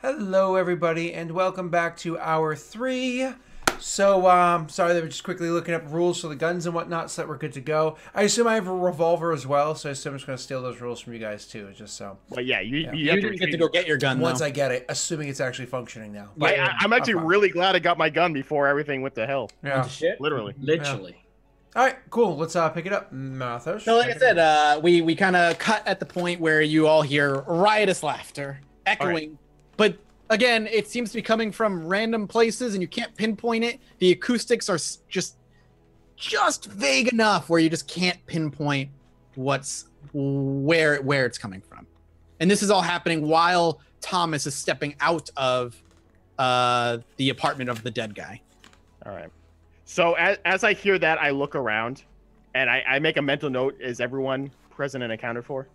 Hello, everybody, and welcome back to Hour 3. So, sorry that we're just quickly looking up rules for the guns and whatnot so that we're good to go. I assume I have a revolver as well, so I assume I'm just going to steal those rules from you guys, too, just so. Well, yeah, you didn't get to go get your gun, Once though. I get it, assuming it's actually functioning now. But I'm actually really glad I got my gun before everything went to hell. Yeah. Shit. Literally. Literally. All right, cool. Let's pick it up. Mathas. So, like I said, we kind of cut at the point where you all hear riotous laughter echoing. But again, it seems to be coming from random places, and you can't pinpoint it. The acoustics are just vague enough where you just can't pinpoint where it's coming from. And this is all happening while Thomas is stepping out of the apartment of the dead guy. All right. So as I hear that, I look around, and I make a mental note. Is everyone present and accounted for?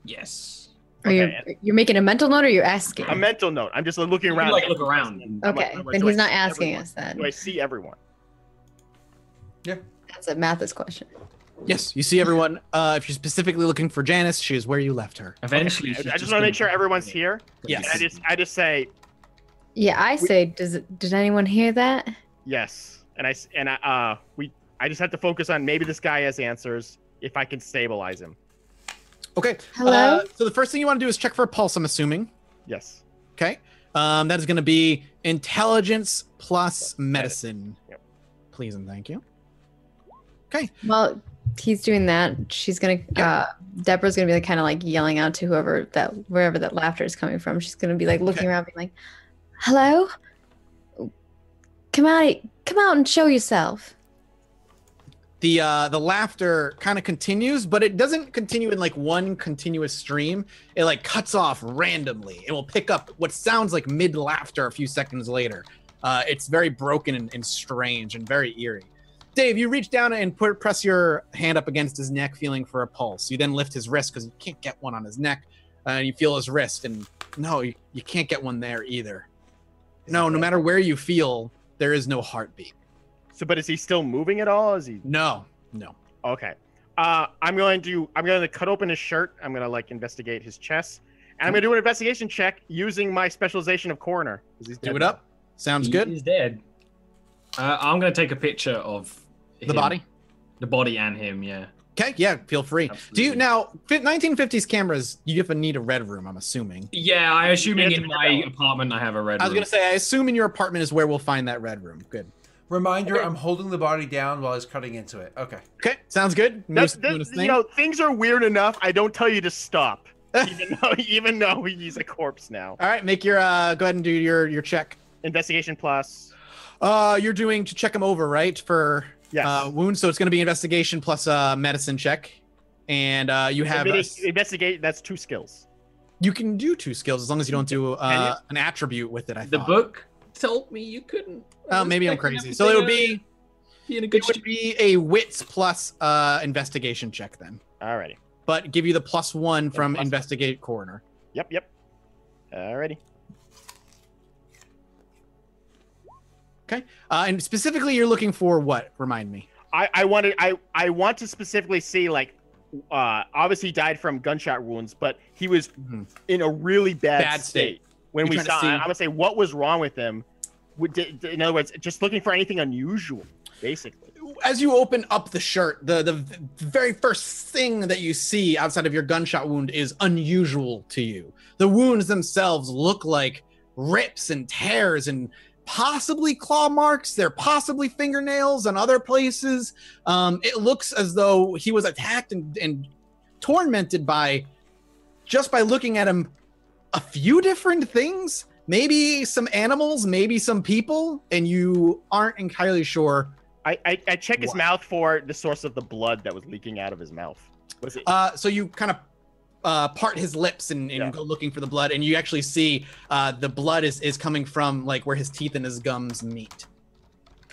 Yes. Are you're making a mental note, or you're asking? A mental note. I'm just looking You around. can, look around. Okay, then he's not asking us then. Do I see everyone? Yeah. That's a Mathas question. Yes, you see everyone. If you're specifically looking for Janice, she is where you left her. Eventually, Okay. I just want to make sure everyone's here. Yes. And I just say Yeah, I say, did anyone hear that? yes, and I just have to focus on maybe this guy has answers if I can stabilize him. Okay. Hello? So the first thing you want to do is check for a pulse, I'm assuming. Yes. Okay. That is going to be intelligence plus medicine. Yep. Please and thank you. Okay. Well, he's doing that. She's gonna. Deborah's gonna be like, kind of like yelling out to wherever that laughter is coming from. She's gonna be like looking around, being like, "Hello, come out and show yourself." The laughter kind of continues, but it doesn't continue in like one continuous stream. It like cuts off randomly. It will pick up what sounds like mid laughter a few seconds later. It's very broken and strange and very eerie. Dave, you reach down and press your hand up against his neck, feeling for a pulse. You then lift his wrist because you can't get one on his neck, and you feel his wrist, and no, you can't get one there either. No matter where you feel, there is no heartbeat. So, but is he still moving at all? Is he? No. Okay. I'm going to cut open his shirt. I'm going to like investigate his chest, and I'm going to do an investigation check using my specialization of coroner. Do it up. Sounds good. He's dead. I'm going to take a picture of The body? The body and him, yeah. Okay, yeah, feel free. Absolutely. Do you now 1950s cameras? You have to need a red room, I'm assuming. Yeah, I assuming in my apartment I have a red I was room. gonna say, I assume in your apartment is where we'll find that red room. Good. Reminder, Okay. I'm holding the body down while he's cutting into it. Okay. Okay, sounds good. Things are weird enough. I don't tell you to stop, even though he's a corpse now. All right, make your go ahead and do your check. Investigation plus. You're doing to check him over, right? For Yes. wounds, so it's gonna be investigation plus medicine check, and you have Investigate. That's 2 skills. you can do 2 skills as long as you don't do an attribute with it. I The thought. book told me you couldn't. Maybe I'm crazy. So it would be a wits plus investigation check then. Alrighty. But give you the +1 from plus- investigate coroner. Yep. Alrighty. Okay. And specifically, you're looking for what? Remind me. I want to specifically see, like, obviously he died from gunshot wounds, but he was in a really bad state when we saw him. I'm gonna say what was wrong with him. In other words, just looking for anything unusual, basically. As you open up the shirt, the very first thing that you see outside of your gunshot wound is unusual to you. The wounds themselves look like rips and tears and possibly claw marks. They're possibly fingernails on other places. It looks as though he was attacked and tormented by looking at him, a few different things. Maybe some animals, maybe some people, and you aren't entirely sure. I check his mouth for the source of the blood that was leaking out of his mouth. Was it? So you kind of part his lips and go looking for the blood, and you actually see the blood is coming from like where his teeth and his gums meet.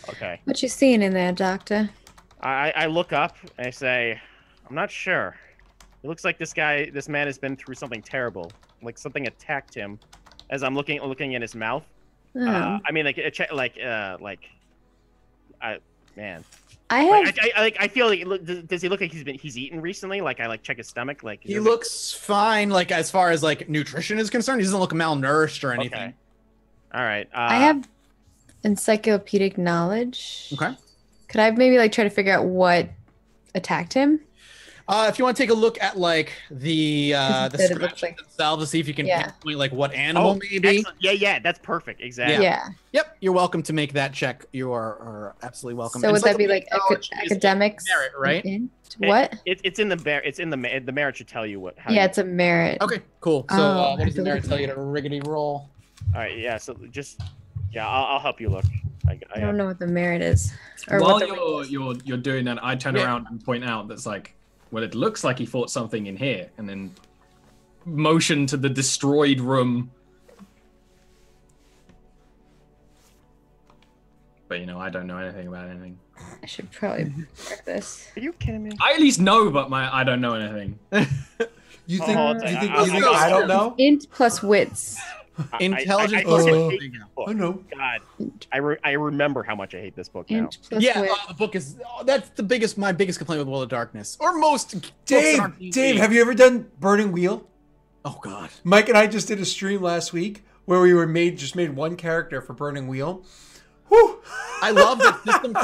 Okay. What you seeing in there, doctor? I look up and I say, I'm not sure. It looks like this man has been through something terrible. Like something attacked him. As I'm looking in his mouth. Oh. I mean, like, man. I have. I feel like does he look like he's eaten recently? Like I check his stomach. Like he looks fine. Like as far as like nutrition is concerned, he doesn't look malnourished or anything. Okay. All right. I have encyclopedic knowledge. Okay. Could I maybe like try to figure out what attacked him? If you want to take a look at like the scratches like... themselves to see if you can pinpoint like what animal maybe. Excellent. Yeah, that's perfect. Exactly. Yeah. Yep, you're welcome to make that check. You are absolutely welcome. So would that be like academics? Merit, right? What? It's in the merit should tell you what. It's a merit. Okay, cool. So what does the merit tell you to riggedy roll? All right, yeah. So I'll help you look. I don't know what the merit is. Or while you're doing that, I turn around and point out that's like, well, it looks like he fought something in here, and then motion to the destroyed room. But I don't know anything about anything. I should probably check this. Are you kidding me? I at least know, but I don't know anything. You think I don't know? Int plus wits. Intelligence. I know. God, I remember how much I hate this book now. The book is that's my biggest complaint with World of Darkness, or most. Dave, have you ever done Burning Wheel? Oh God, Mike and I just did a stream last week where we made one character for Burning Wheel. Whew. I love the system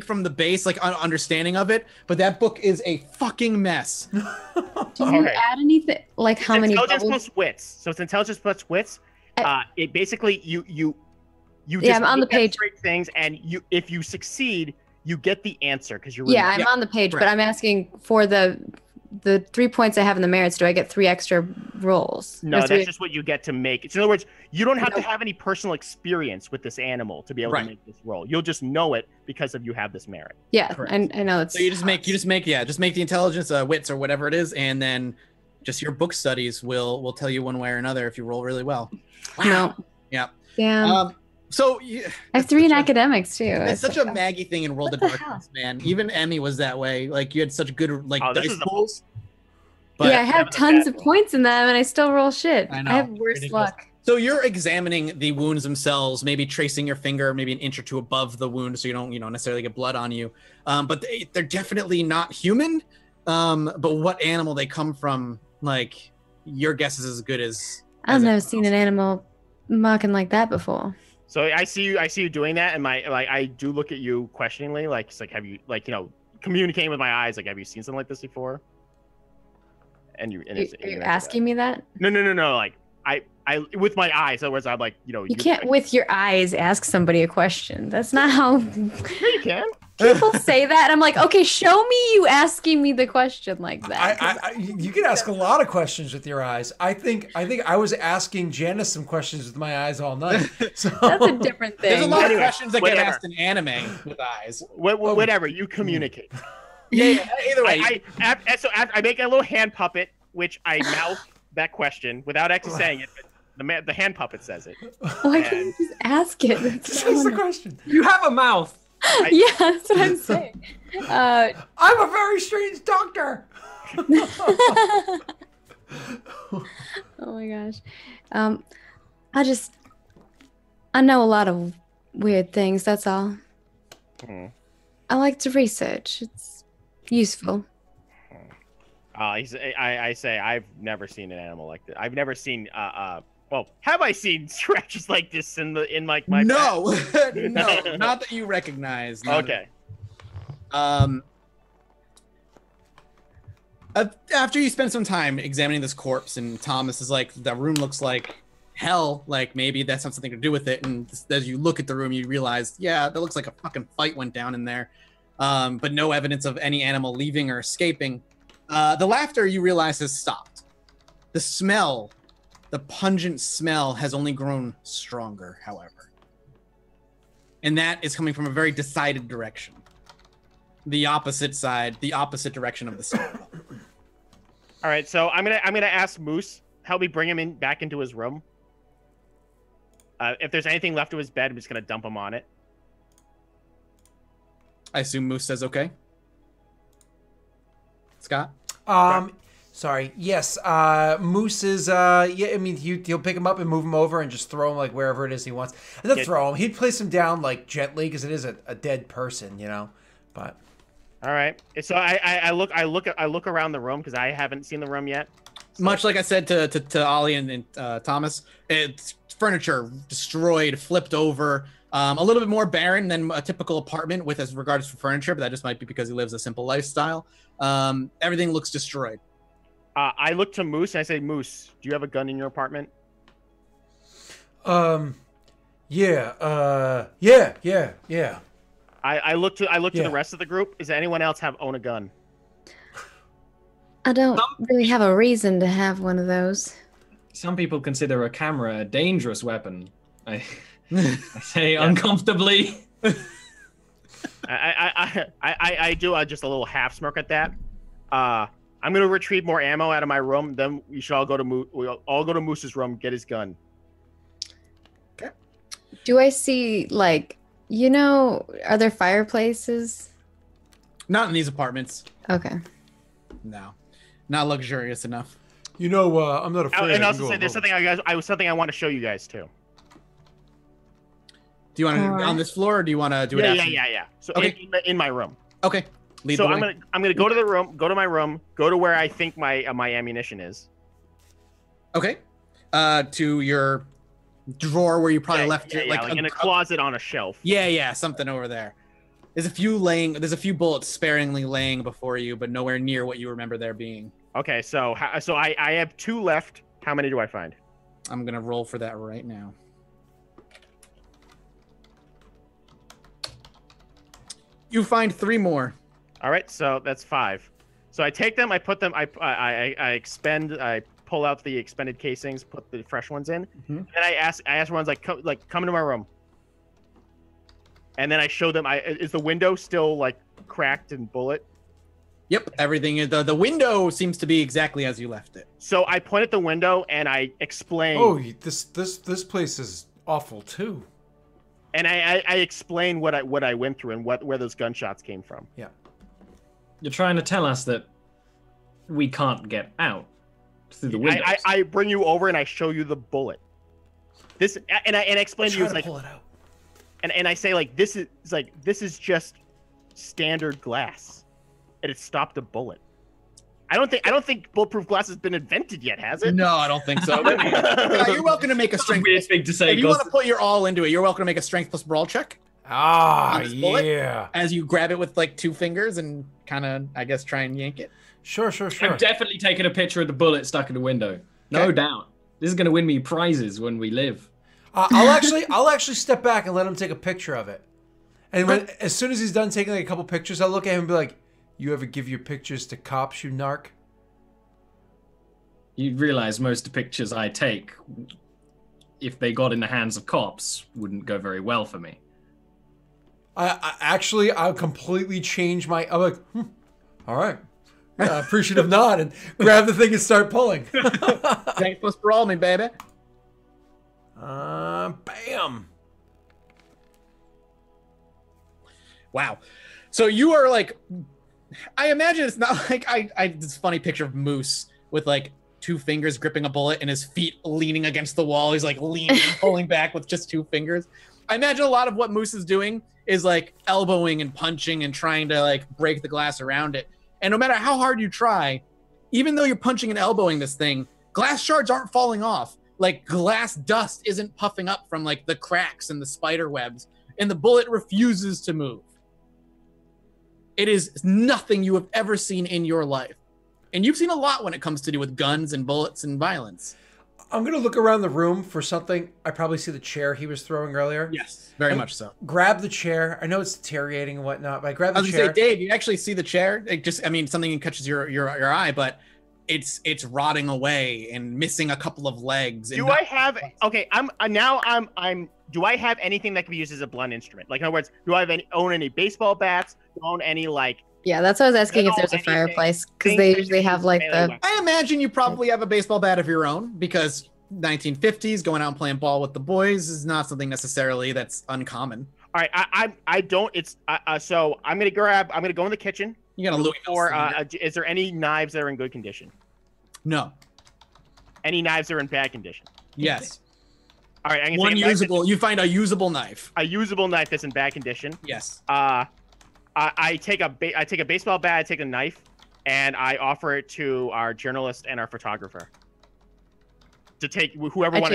from the base, like understanding of it, but that book is a fucking mess. Do you add anything like how many intelligence plus wits? So it's intelligence plus wits. It basically you just I'm on the page. Things, and if you succeed, you get the answer because you're. I'm on the page, but I'm asking for the 3 points I have in the merits. Do I get 3 extra rolls? No, that's just what you get to make. So in other words, you don't have to have any personal experience with this animal to be able to make this roll. You'll just know it because you have this merit. Yeah, I know it's. So you just make the intelligence, wits, or whatever it is, and then just your book studies will tell you one way or another if you roll really well. Wow. No. Yeah. Damn. I have 3 in academics too. It's such a Maggie thing in World of Darkness, man. Even Emmy was that way. Like you had such good dice pools. But I have tons of points in them, and I still roll shit. I have worse luck. So you're examining the wounds themselves, maybe tracing your finger, maybe an inch or two above the wound, so you don't, necessarily get blood on you. But they're definitely not human. But what animal they come from, like your guess is as good as. I've never seen an animal mocking like that before. So I see you doing that, and I do look at you questioningly, like it's like have you communicating with my eyes, like have you seen something like this before? And are you asking me that? No. Like I with my eyes. In other words, I'm like You can't with your eyes ask somebody a question. That's not how. Yeah, you can. People say that, and I'm like, okay, show me you asking me the question like that. You can ask a lot of questions with your eyes. I think I was asking Janice some questions with my eyes all night. So. That's a different thing. There's a lot of questions that get asked in anime with eyes. Whatever, you communicate. Yeah. Either way. So I make a little hand puppet, which I mouth that question without actually saying it. But the hand puppet says it. Why can't you just ask it? Just ask the question. You have a mouth. Yeah, that's what I'm saying. I'm a very strange doctor. Oh my gosh. I know a lot of weird things, that's all. I like to research. It's useful. I say I've never seen an animal like this. I've never seen well, have I seen scratches like this in my No, no, not that you recognize. Okay. After you spend some time examining this corpse, and Thomas is like, the room looks like hell, like maybe that's has something to do with it. And as you look at the room, you realize, yeah, that looks like a fucking fight went down in there. But no evidence of any animal leaving or escaping. The laughter, you realize, has stopped. The smell, the pungent smell, has only grown stronger, however. And that is coming from a very decided direction. The opposite side, the opposite direction of the smell. All right, so I'm gonna ask Moose, help me bring him back into his room. If there's anything left of his bed, I'm just gonna dump him on it. I assume Moose says okay. Scott? Sorry. Yes. Moose is. I mean, he'll pick him up and move him over and just throw him like wherever it is he wants. And then throw him. He'd place him down like gently because it is a dead person, But All right. So I look around the room because I haven't seen the room yet. So. Much like I said to Ollie and Thomas, it's furniture destroyed, flipped over. A little bit more barren than a typical apartment with as regards to furniture, but that just might be because he lives a simple lifestyle. Everything looks destroyed. I look to Moose and I say, Moose, do you have a gun in your apartment? Yeah. I look to the rest of the group. Does anyone else own a gun? I don't really have a reason to have one of those. Some people consider a camera a dangerous weapon. I say uncomfortably. I do just a little half smirk at that. I'm gonna retrieve more ammo out of my room. Then we should all go to Moose's room, get his gun. Okay. Do I see are there fireplaces? Not in these apartments. Okay. No, not luxurious enough. I'm not afraid. And also say there's something I want to show you guys too. Do you want to on this floor, or do you want to do it? Yeah. So okay. in my room. Okay. So I'm gonna go to the room, go to my room, go to where I think my ammunition is. Okay. To your drawer where you probably left it, like in a closet on a shelf. Yeah, something over there. There's a few bullets sparingly laying before you, but nowhere near what you remember there being. Okay, so I have 2 left. How many do I find? I'm gonna roll for that right now. You find 3 more. All right, so that's 5. So I take them, I put them, I expend, I pull out the expended casings, put the fresh ones in, and I ask ones come into my room, and then I show them. Is the window still cracked and bullet? Yep, everything is the window seems to be exactly as you left it. So I point at the window and I explain. Oh, this place is awful too. And I explain what I went through and where those gunshots came from. Yeah. You're trying to tell us that we can't get out through the windows. I bring you over and I show you the bullet. I explain to you pull it out. And I say this is just standard glass, and it stopped a bullet. I don't think bulletproof glass has been invented yet, has it? No, I don't think so. You're welcome to make a strength. Weird thing to say. If you want to put your all into it, you're welcome to make a strength plus brawl check. Yeah. As you grab it with 2 fingers and kind of, I guess, try and yank it. Sure. I'm definitely taking a picture of the bullet stuck in the window. No doubt. This is going to win me prizes when we live. I'll actually step back and let him take a picture of it. And as soon as he's done taking a couple pictures, I'll look at him and be like, "You ever give your pictures to cops, you narc?" You realize most of the pictures I take, if they got in the hands of cops, wouldn't go very well for me. I'll completely change my. I'm like, all right. Yeah, appreciative nod and grab the thing and start pulling. Thanks for brawl me, baby. Bam. Wow. So you are I imagine it's not this funny picture of Moose with 2 fingers gripping a bullet and his feet leaning against the wall. He's leaning, pulling back with just 2 fingers. I imagine a lot of what Moose is doing is elbowing and punching and trying to break the glass around it. And no matter how hard you try, even though you're punching and elbowing this thing, glass shards aren't falling off. Glass dust isn't puffing up from the cracks and the spider webs, and the bullet refuses to move. It is nothing you have ever seen in your life. And you've seen a lot when it comes to do with guns and bullets and violence. I'm going to look around the room for something. I probably see the chair he was throwing earlier. Yes, very much so. Grab the chair. I know it's deteriorating and whatnot, but I grab the chair. I was going to say, Dave, you actually see the chair. Something catches your eye, but it's rotting away and missing a couple of legs. Do I have anything that can be used as a blunt instrument? In other words, do I own any baseball bats? Do I own any Yeah, that's what I was asking if there's a fireplace, because they usually have the. I imagine you probably have a baseball bat of your own, because 1950s going out and playing ball with the boys is not something necessarily that's uncommon. All right, I don't. It's so I'm gonna go in the kitchen. You gotta look for. Is there any knives that are in good condition? No. Any knives that are in bad condition? Yes. All right, one usable. You find a usable knife. A usable knife that's in bad condition. Yes. I take a baseball bat, I take a knife, and I offer it to our journalist and our photographer. To take whoever wants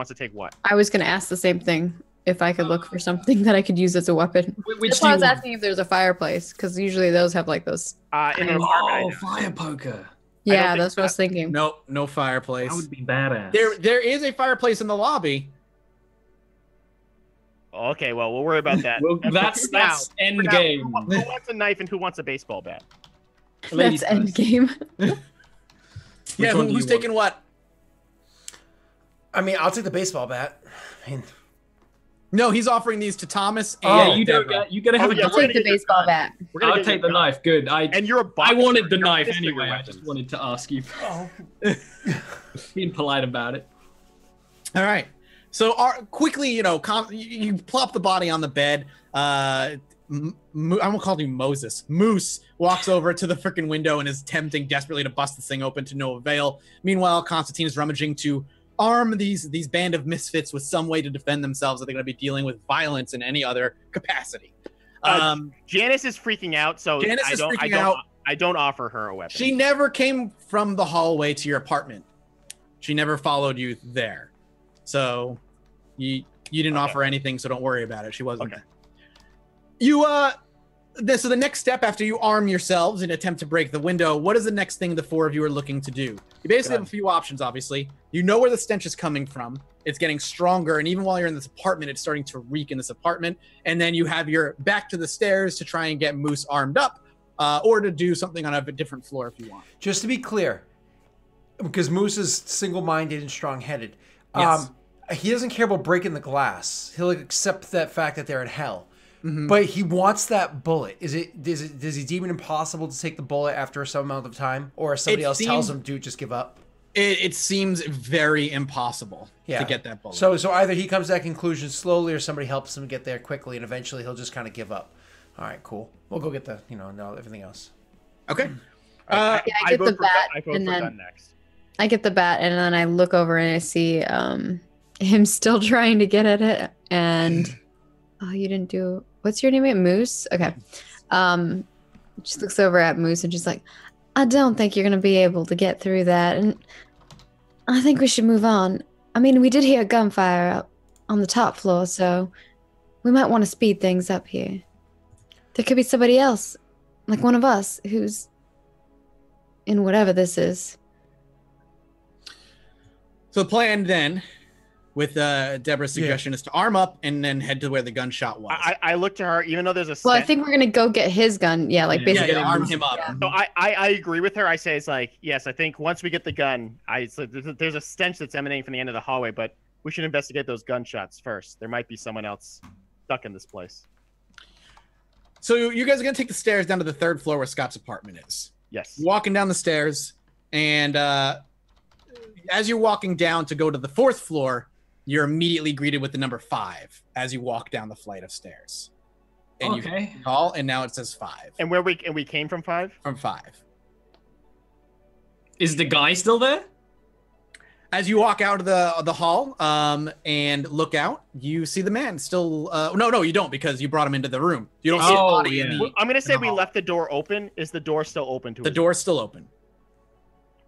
to take what. I was gonna ask the same thing. If I could look for something that I could use as a weapon. Which That's why I was asking if there's a fireplace, because usually those have like those. In an apartment. Fire poker. Yeah, that's what I was thinking. No fireplace. That would be badass. There is a fireplace in the lobby. Okay, well, we'll worry about that. Well, that's end game. Who wants a knife and who wants a baseball bat? That's end game. Yeah, who's taking what? I mean, I'll take the baseball bat. I mean, no, he's offering these to Thomas. And you gotta have I'll take the baseball bat. I'll take the knife. Good. And you're a boxer. I wanted the knife anyway. I just wanted to ask you. Being polite about it. All right. So quickly, you plop the body on the bed. I'm gonna call you Moses. Moose walks over to the freaking window and is attempting desperately to bust this thing open to no avail. Meanwhile, Constantine is rummaging to arm these band of misfits with some way to defend themselves. That they're going to be dealing with violence in any other capacity. Janice is freaking out, so I don't offer her a weapon. She never came from the hallway to your apartment. She never followed you there, so you didn't offer anything. So don't worry about it. She wasn't. Okay. So the next step after you arm yourselves and attempt to break the window, what is the next thing the four of you are looking to do? You basically have a few options, obviously. You know where the stench is coming from. It's getting stronger, and even while you're in this apartment, it's starting to reek in this apartment. And then you have your back to the stairs to try and get Moose armed up, or to do something on a different floor if you want. Just to be clear, because Moose is single-minded and strong-headed, Yes. He doesn't care about breaking the glass. He'll accept that fact that they're in hell. Mm-hmm. But he wants that bullet. Does he deem it impossible to take the bullet after some amount of time, or if somebody else tells him, "Dude, just give up"? It seems very impossible to get that bullet. So either he comes to that conclusion slowly, or somebody helps him get there quickly, and eventually he'll just kind of give up. All right, cool. We'll go get everything else. Okay. I get the bat, and then I get the bat, and then I look over and I see him still trying to get at it, and you didn't do. What's your name again? Moose? Okay. She looks over at Moose and she's like, I don't think you're going to be able to get through that. And I think we should move on. I mean, we did hear gunfire up on the top floor, so we might want to speed things up here. There could be somebody else, like one of us, who's in whatever this is. So the plan then, with Deborah's suggestion, is to arm up and then head to where the gunshot was. I look to her, even though there's a Well, I think we're going to go get his gun. Yeah, like basically arm him up. Yeah. So I agree with her. I say it's like, yes, I think once we get the gun, there's a stench that's emanating from the end of the hallway, but we should investigate those gunshots first. There might be someone else stuck in this place. So you guys are going to take the stairs down to the third floor where Scott's apartment is. Yes. Walking down the stairs, and as you're walking down to go to the fourth floor, you're immediately greeted with the number 5 as you walk down the flight of stairs. And you call, and now it says 5. And we came from 5? From 5. Is the guy still there? As you walk out of the hall and look out, you see the man still. No, you don't, because you brought him into the room. You don't see a body in the. I'm gonna say we left the door open. Is the door still open to us? The door's still open.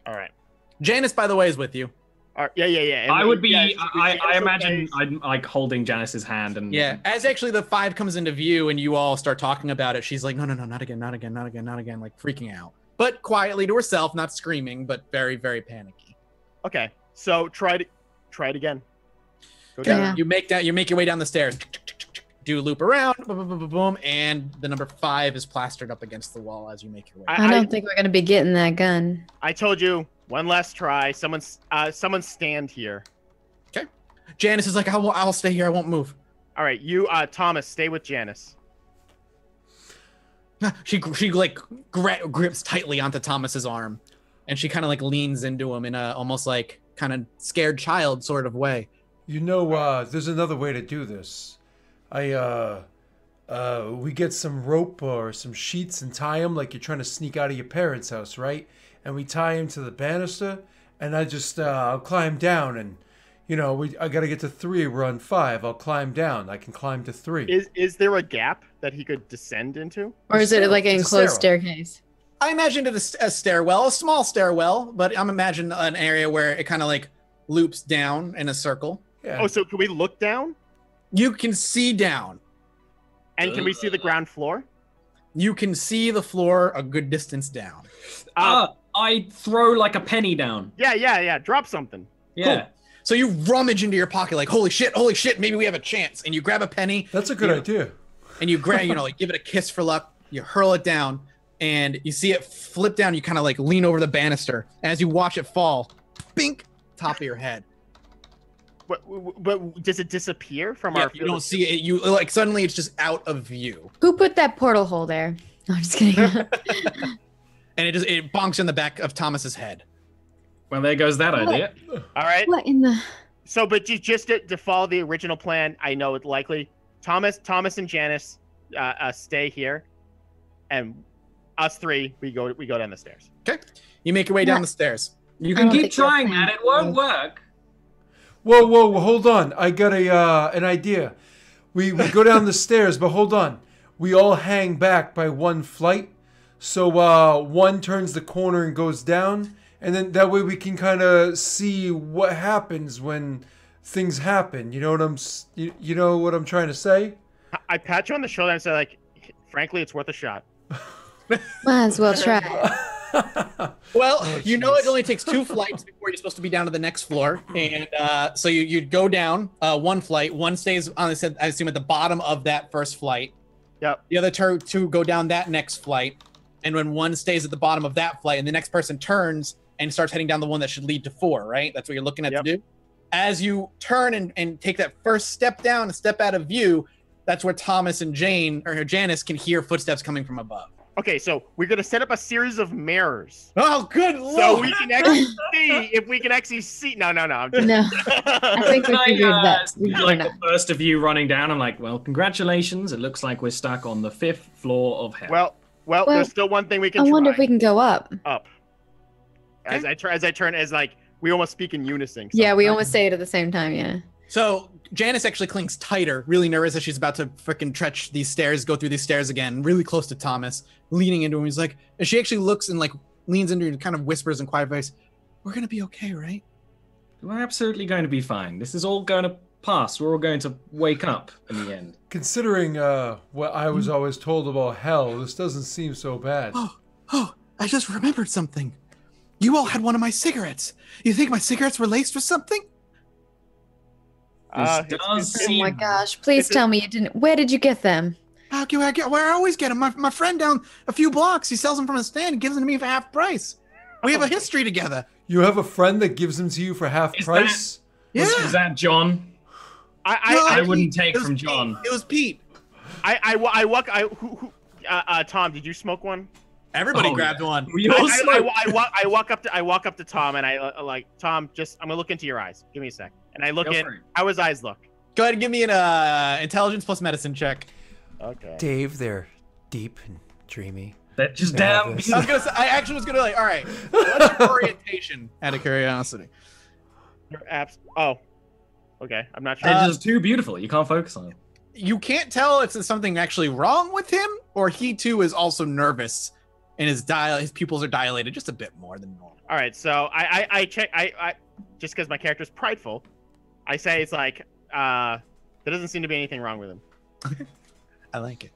All right. Janice, by the way, is with you. Yeah. And I would be. I imagine I'm like holding Janice's hand and. Yeah. As actually the 5 comes into view and you all start talking about it, she's like, no, not again, like freaking out, but quietly to herself, not screaming, but very, very panicky. Okay. So try it again. Okay. Yeah. You make your way down the stairs. Do a loop around, boom, and the number 5 is plastered up against the wall as you make your way. I don't think we're gonna be getting that gun. I told you, one last try. Someone stand here. Okay. Janice is like, I'll stay here. I won't move. All right, you, Thomas, stay with Janice. She like grips tightly onto Thomas's arm, and she kind of like leans into him in a almost like kind of scared child sort of way. You know, there's another way to do this. We get some rope or some sheets and tie them like you're trying to sneak out of your parents' house, right? And we tie him to the banister, and I just I'll climb down and, you know, I got to get to 3. We're on 5. I'll climb down. I can climb to 3. Is there a gap that he could descend into? Or is it like an enclosed staircase? I imagined it a stairwell, a small stairwell, but I'm imagining an area where it kind of like loops down in a circle. Yeah. Oh, so can we look down? You can see down. And can we see the ground floor? You can see the floor a good distance down. I throw like a penny down. Yeah. Drop something. Yeah. Cool. So you rummage into your pocket like, holy shit, maybe we have a chance. And you grab a penny. That's a good idea. And you grab, like give it a kiss for luck. You hurl it down and you see it flip down. You kind of like lean over the banister. As you watch it fall, bink, top of your head. But does it disappear from our? You don't see it. You like suddenly it's just out of view. Who put that portal hole there? No, I'm just kidding. And it bonks in the back of Thomas's head. Well, there goes that idea. All right. What in the? So, but just to follow the original plan, I know it's likely Thomas and Janice stay here, and us 3 we go down the stairs. Okay. You make your way down the stairs. You can keep trying, man. It won't work. Whoa, hold on. I got an idea. We go down the stairs, but hold on. We all hang back by 1 flight. So one turns the corner and goes down, and then that way we can kind of see what happens when things happen. You know what I'm trying to say? I pat you on the shoulder and say, like, frankly, it's worth a shot. Might as well try. Well, it only takes 2 flights before you're supposed to be down to the next floor, and so you'd go down 1 flight. One stays on. I assume at the bottom of that first flight. Yep. The other 2 go down that next flight, and when one stays at the bottom of that flight, and the next person turns and starts heading down the one that should lead to 4. Right? That's what you're looking at to do. As you turn and take that first step down, a step out of view, that's where Thomas and Janice can hear footsteps coming from above. Okay, so we're gonna set up a series of mirrors. Oh, good lord! So we can actually see if we can actually see. No. I'm just... No, I think we figured that. Like the first of you running down, I'm like, well, congratulations. It looks like we're stuck on the 5th floor of hell. Well, there's still one thing we can. I wonder if we can go up. Up. As I turn, like we almost speak in unison. Sometimes. Yeah, we almost say it at the same time. Yeah. So Janice actually clings tighter, really nervous as she's about to freaking stretch these stairs, go through these stairs again, really close to Thomas, leaning into him. He's like, and she actually looks and like leans into him and kind of whispers in quiet voice, "We're gonna be okay, right? We're absolutely going to be fine. This is all going to pass. We're all going to wake up in the end." Considering what I was always told about hell, this doesn't seem so bad. Oh, I just remembered something. You all had one of my cigarettes. You think my cigarettes were laced with something? This does Oh seem... my gosh! Please tell me you didn't. Where did you get them? Where I always get them. My friend down a few blocks, he sells them from a stand and gives them to me for half price. We have a history together. You have a friend that gives them to you for half price? Yeah. Was that John? I wouldn't take from John. It was Pete. Tom, did you smoke one? Everybody grabbed one. I walk up to Tom and I like, Tom, I'm gonna look into your eyes. Give me a sec. And I look in. How his eyes look? Go ahead and give me an intelligence plus medicine check. Okay. Dave, they're deep and dreamy. That just damn. I actually was gonna like, all right. What's your orientation? Out of curiosity. Oh. Okay. I'm not sure. They're just too beautiful. You can't focus on it. You can't tell if there's something actually wrong with him, or he too is also nervous, and his pupils are dilated just a bit more than normal. All right. So I check. I just because my character's prideful, I say it's like there doesn't seem to be anything wrong with him. I like it.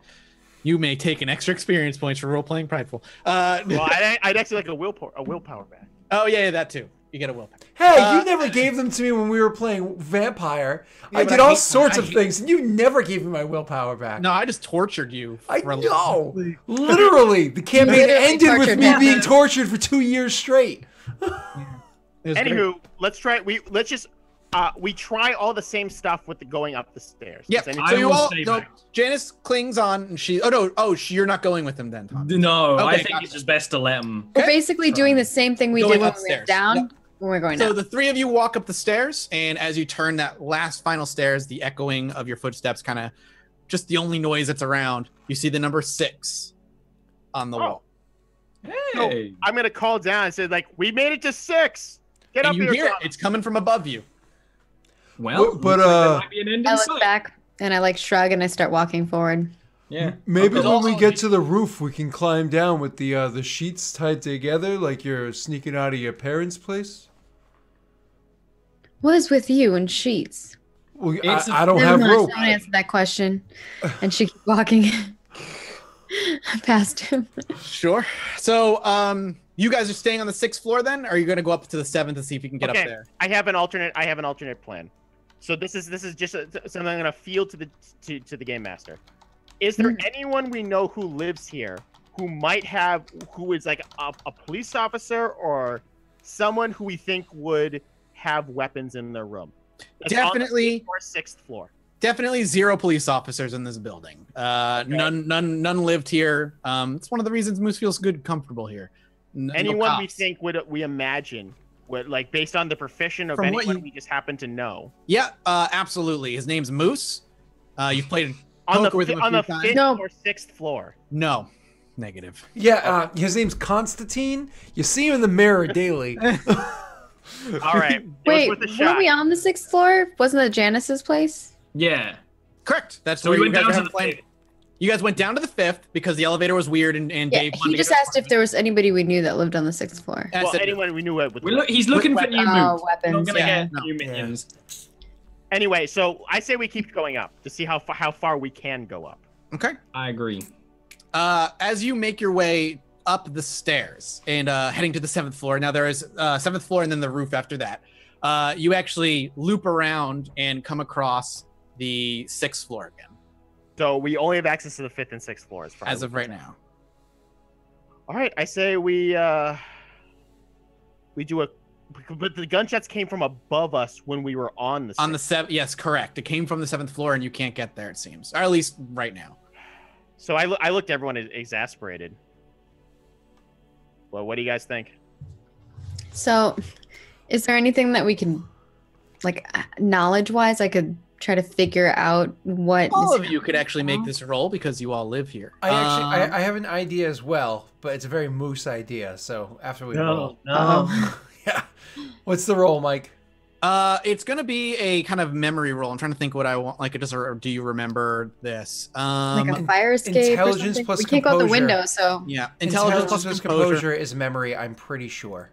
You may take an extra experience points for role-playing prideful. Well, I'd actually like a willpower back. Oh yeah, that too. You get a willpower. Hey, you never gave them to me when we were playing Vampire. Yeah, I did all sorts of things, and you never gave me my willpower back. No, I just tortured you. I know. Literally, the campaign ended with me being tortured for 2 years straight. Anywho, let's try. We try all the same stuff with the going up the stairs. Yep. So you all. No, Janice clings on, and she. Oh no. Oh, you're not going with him then, Tom. No, okay, I think it's just best to let him. We're basically doing the same thing we did when we went down. Yep. When we're going so down. the 3 of you walk up the stairs, and as you turn that last final stairs, the echoing of your footsteps, kind of, just the only noise that's around. You see the number 6 on the wall. Hey. So I'm gonna call down and say, like, we made it to 6. Get And up you here. hear it. It's coming from above you. Well, but there might be an end I in look sight. back and I like shrug and I start walking forward. Yeah. maybe Okay. when we get to the roof, we can climb down with the sheets tied together, like you're sneaking out of your parents' place. What is with you and sheets? Well, It's I don't Never have mind, rope. don't answer that question. And she keeps walking past him. Sure. So, you guys are staying on the 6th floor then? Or are you going to go up to the 7th and see if you can get up there? I have an alternate plan. So this is just something I'm gonna feel to the game master. Is there anyone we know who lives here who is like a police officer or someone who we think would have weapons in their room? That's Definitely. or 6th floor. Definitely 0 police officers in this building. None lived here. It's one of the reasons Moose feels good, comfortable here. Anyone we think we imagine would, like, based on the profession of anyone we just happen to know. Yeah, absolutely. His name's Moose. You've played On poker with him a few times. 5th or 6th floor. No, negative. Yeah, his name's Constantine. You see him in the mirror daily. All right. Wait, were we on the 6th floor? Wasn't that Janice's place? Yeah. Correct. That's So where we you went guys down are to the playing. fifth. You guys went down to the 5th because the elevator was weird and Yeah, Dave wanted he to just get asked if there was anybody we knew that lived on the 6th floor. I Well, said- anyone we knew with He's looking for new moves. weapons, Not gonna yeah. get new minions. Anyway, so I say we keep going up to see how far we can go up. Okay. I agree. As you make your way up the stairs and heading to the 7th floor, now there is 7th floor and then the roof after that. You actually loop around and come across the 6th floor again. So we only have access to the 5th and 6th floors As of right now. All right, I say we do a. But the gunshots came from above us when we were on the. On the 7th, yes, correct. It came from the 7th floor and you can't get there, it seems. Or at least right now. So I looked at everyone exasperated. Well, what do you guys think? So, is there anything that we can, like, knowledge-wise, I could try to figure out what? All is of you could actually make this roll because you all live here. I have an idea as well, but it's a very Moose idea. So after we roll, yeah. What's the roll, Mike? It's gonna be a kind of memory roll. I'm trying to think what I want. Like, it just, or do you remember this? like a fire escape? Intelligence or something? plus We can't go out the composure. window, so Yeah, Intelligence plus composure is memory. I'm pretty sure.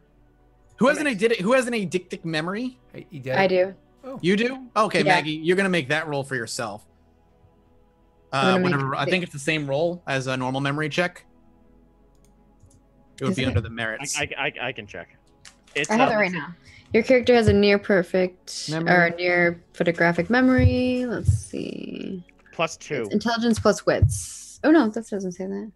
Who has an addictive memory? Hey, you did I it? do. You do? Okay, Yeah. Maggie, you're gonna make that roll for yourself. I'm gonna make Whatever. I think it's the same roll as a normal memory check. It would Is be it? under the merits. I can check. It's I have it right now. Your character has a near perfect Memory. or near photographic memory. Let's see. +2. It's intelligence plus wits. Oh no, that doesn't say that.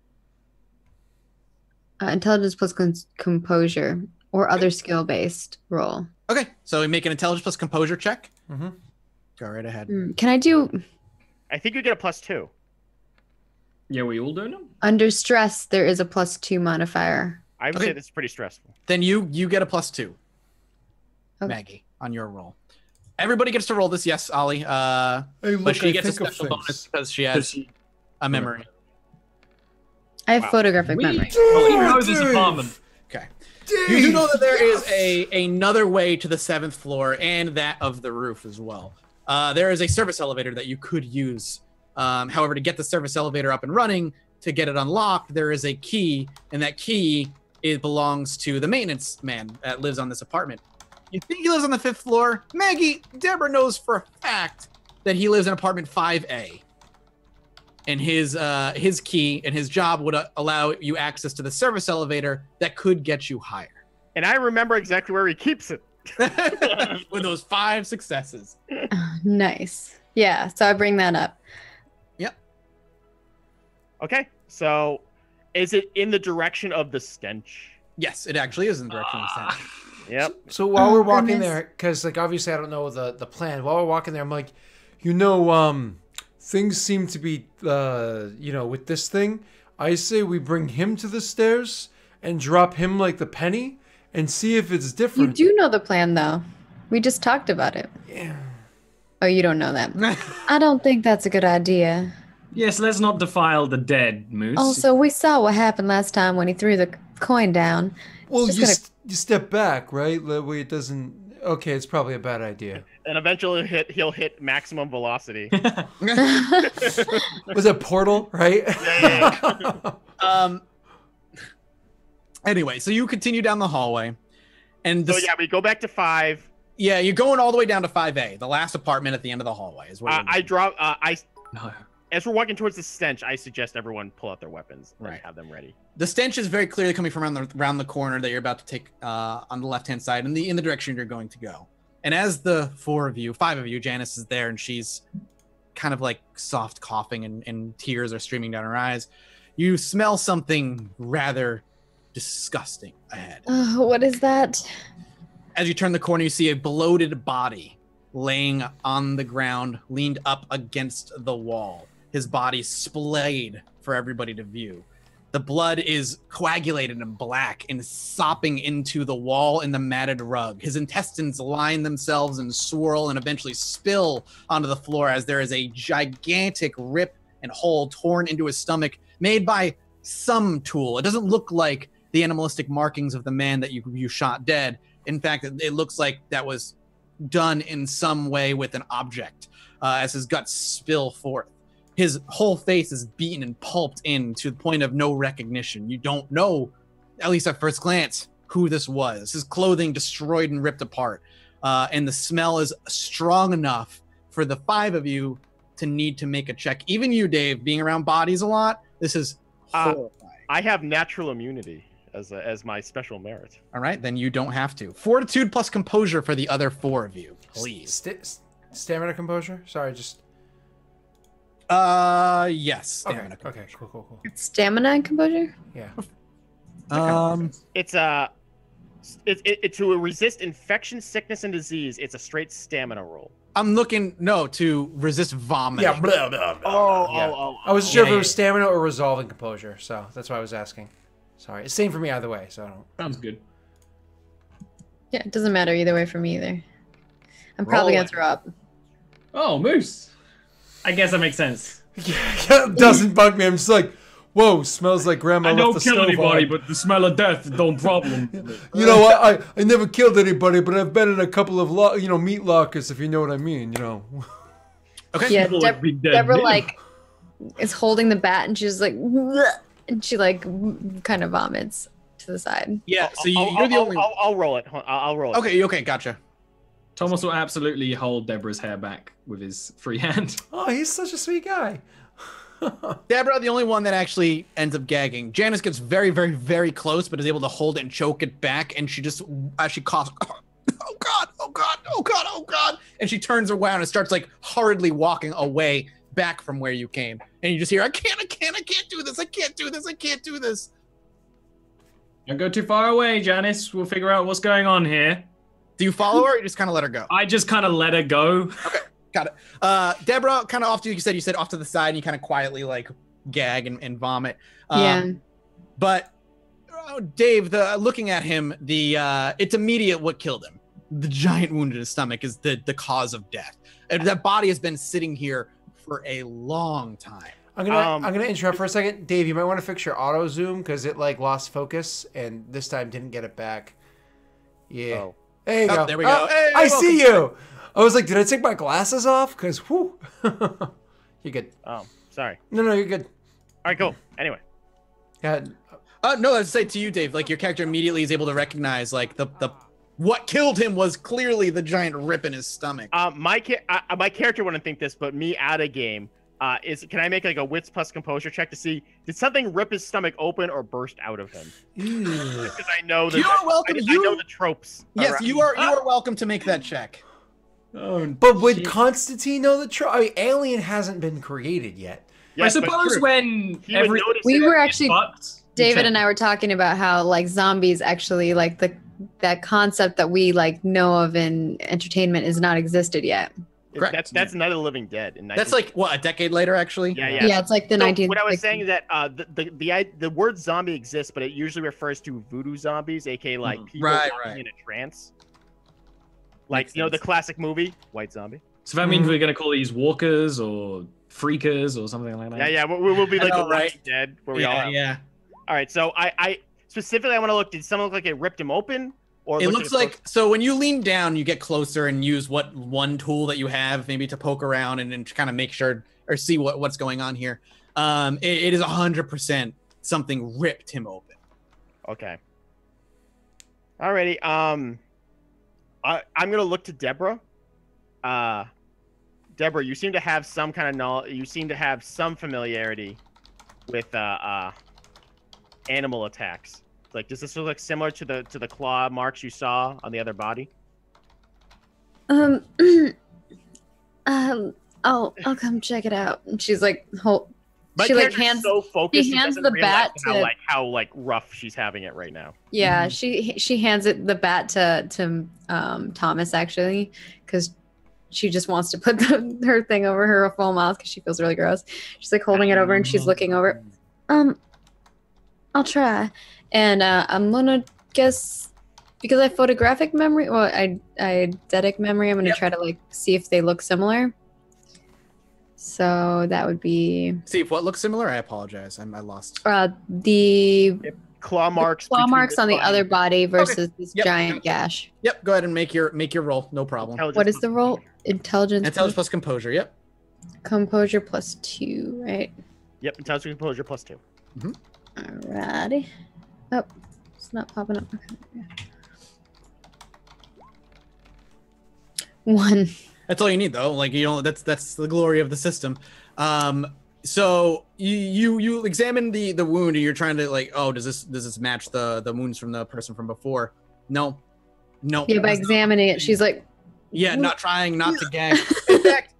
Intelligence plus composure or other skill-based roll. Okay, so we make an intelligence plus composure check. Mm-hmm. Go right ahead. Can I do I think you get a +2. Yeah, we all doing them? under stress? There is a +2 modifier. I would Okay. say this is pretty stressful. Then you get a +2, Okay. Maggie, on your roll. Everybody gets to roll this, yes, Ollie. Hey, But look, she I gets a think of special bonus things. because she has a memory. I have Wow. photographic memory. Oh, you know this Dave! apartment. Okay. You do know that there is another way to the 7th floor and that of the roof as well. There is a service elevator that you could use. However, to get the service elevator up and running, to get it unlocked, there is a key, and that key belongs to the maintenance man that lives on this apartment. You think he lives on the 5th floor? Maggie, Deborah knows for a fact that he lives in apartment 5A. And his key and his job would allow you access to the service elevator that could get you higher. And I remember exactly where he keeps it. With those 5 successes. Nice. Yeah, so I bring that up. Okay, so is it in the direction of the stench? Yes, it actually is in the direction of the center. Yep. So while we're walking goodness. there, because like obviously I don't know the plan. While we're walking there, I'm like, things seem to be with this thing. I say we bring him to the stairs and drop him like the penny and see if it's You different. do know the plan, though. We just talked about it. Yeah. Oh, you don't know that. I don't think that's a good idea. Yes, let's not defile the dead, Moose. Also, we saw what happened last time when he threw the coin down. Well, just you, gonna- you step back, right? That way it doesn't. Okay, it's probably a bad idea. And eventually he'll hit maximum velocity. Was it Portal, right? Yeah. Anyway, so you continue down the hallway, and So yeah, we go back to 5. yeah, you're going all the way down to 5A, the last apartment at the end of the hallway. Is where I drop. No. As we're walking towards the stench, I suggest everyone pull out their weapons and Right. have them ready. The stench is very clearly coming from around the corner that you're about to take on the left-hand side in the direction you're going to go. And as the 5 of you, Janice is there, and she's kind of like soft coughing and tears are streaming down her eyes. You smell something rather disgusting ahead. What is that? As you turn the corner, you see a bloated body laying on the ground, leaned up against the wall. His body splayed for everybody to view. The blood is coagulated and black and sopping into the wall and the matted rug. His intestines line themselves and swirl and eventually spill onto the floor as there is a gigantic rip and hole torn into his stomach made by some tool. It doesn't look like the animalistic markings of the man that you shot dead. In fact, it looks like that was done in some way with an object as his guts spill forth. His whole face is beaten and pulped in to the point of no recognition. You don't know, at least at first glance, who this was. His clothing destroyed and ripped apart. And the smell is strong enough for the 5 of you to need to make a check. Even you, Dave, being around bodies a lot, this is horrifying. I have natural immunity as my special merit. All right, then you don't have to. Fortitude plus composure for the other 4 of you, please. Stamina composure? Sorry, just... Yes. Okay, Stamina okay, cool. Stamina and composure? Yeah. It's to resist infection, sickness, and disease. It's a straight stamina roll. I'm looking, to resist vomit. Yeah, blah, blah, blah. Oh. I wasn't sure if it was stamina or resolving composure, so that's why I was asking. Sorry. It's same for me either way, so I don't... Sounds good. Yeah, it doesn't matter either way for me either. I'm probably Roll gonna it. throw up. Oh, moose. I guess that makes sense. Yeah, it doesn't bug me. I'm just like, whoa, smells like grandma I left don't the kill stove anybody, on. but the smell of death don't problem. You know what? I never killed anybody, but I've been in a couple of meat lockers, if you know what I mean. Okay. Yeah, People would be dead Deborah now. like is holding the bat and she's like, "Bleh," and she like kind of vomits to the side. Yeah. So you're the only. I'll roll it. I'll roll it. Okay. Gotcha. Thomas will absolutely hold Deborah's hair back with his free hand. Oh, he's such a sweet guy. Deborah, the only one that actually ends up gagging. Janice gets very, very, very close, but is able to hold it and choke it back, and she just actually coughs. Oh God! And she turns around and starts like hurriedly walking away back from where you came, and you just hear, I can't do this. Don't go too far away, Janice. We'll figure out what's going on here. Do you follow her, or you just kind of let her go? I just kind of let her go. Okay, got it. Deborah, kind of off to you said off to the side, and you kind of quietly like gag and vomit. Yeah. But Dave, looking at him, it's immediate what killed him. The giant wound in his stomach is the cause of death. And that body has been sitting here for a long time. I'm gonna interrupt for a second, Dave. You might want to fix your auto zoom because it like lost focus and this time didn't get it back. Yeah. Oh. There you go. There we go. Hey, I welcome. see you. I was like, did I take my glasses off? Because whoo. You're good. Oh, sorry. No, you're good. All right, cool. Anyway. Yeah. No, I'd say to you, Dave, like your character immediately is able to recognize like the what killed him was clearly the giant rip in his stomach. My character wouldn't think this, but me out of game. Can I make like a wits plus composure check to see did something rip his stomach open or burst out of him? Because I know that You are welcome. I know the tropes. Yes, around- you are welcome to make that check. Oh, But would Constantine know the truth? I mean, Alien hasn't been created yet. Yes, I but suppose true. when He would notice We it. were actually fucked, David and I were talking about how like zombies actually like that concept that we like know of in entertainment is not existed yet. Correct. That's Night of the Living Dead. That's like what, a decade later, actually. Yeah. Yeah, it's like the So 1960s. what I was saying is that the word zombie exists, but it usually refers to voodoo zombies, aka like people Right. in a trance. Like the classic movie White Zombie. So that means we're gonna call these walkers or freakers or something like that. Yeah. We'll be like I know, the Walking right? Dead, where we all. Yeah. All right, so I specifically I want to look. Did someone look like it ripped him open, Or It looks like, so when you lean down, you get closer and use what one tool that you have maybe to poke around and kind of make sure or see what's going on here. It is 100% something ripped him open. Okay. Alrighty. I'm gonna look to Deborah. Deborah, you seem to have some kind of knowledge. You seem to have some familiarity with animal attacks. Like, does this look similar to the claw marks you saw on the other body? I'll come check it out. And she's like, My character's hands so focused. she hands doesn't the realize bat to how rough she's having it right now. yeah. She hands the bat to Thomas actually, because she just wants to put her thing over her full mouth because she feels really gross. She's like holding it over and she's looking over. I'll try, and I'm gonna guess because I have photographic memory. Well, I eidetic memory. I'm gonna try to like see if they look similar. So that would be. See if what looks similar. I apologize. I lost. The claw marks. Claw marks on the other body versus this giant gash. Yep. Go ahead and make your roll. No problem. What is the roll? Intelligence plus composure. Yep. Composure +2, right? Yep. Intelligence composure +2. Mm-hmm. Alrighty. Oh, it's not popping up. Okay. 1. That's all you need, though. Like, you know, that's the glory of the system. So you examine the wound and you're trying to like, oh, does this match the wounds from the person from before? No. Yeah, by examining it, she's like, yeah, not trying not to gag. In fact,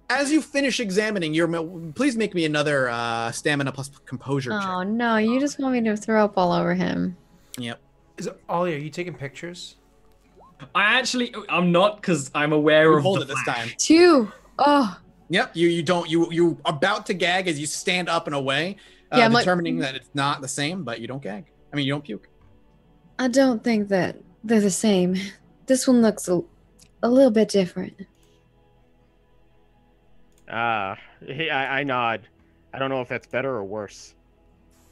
as you finish examining, please make me another stamina plus composure check. Oh no, you just want me to throw up all over him. Yep. Ollie, are you taking pictures? I'm not, because I'm aware of hold the it this time. 2. Oh. Yep. You about to gag as you stand up and away, determining that it's not the same, but you don't gag. I mean, you don't puke. I don't think that they're the same. This one looks a little bit different. I nod. I don't know if that's better or worse.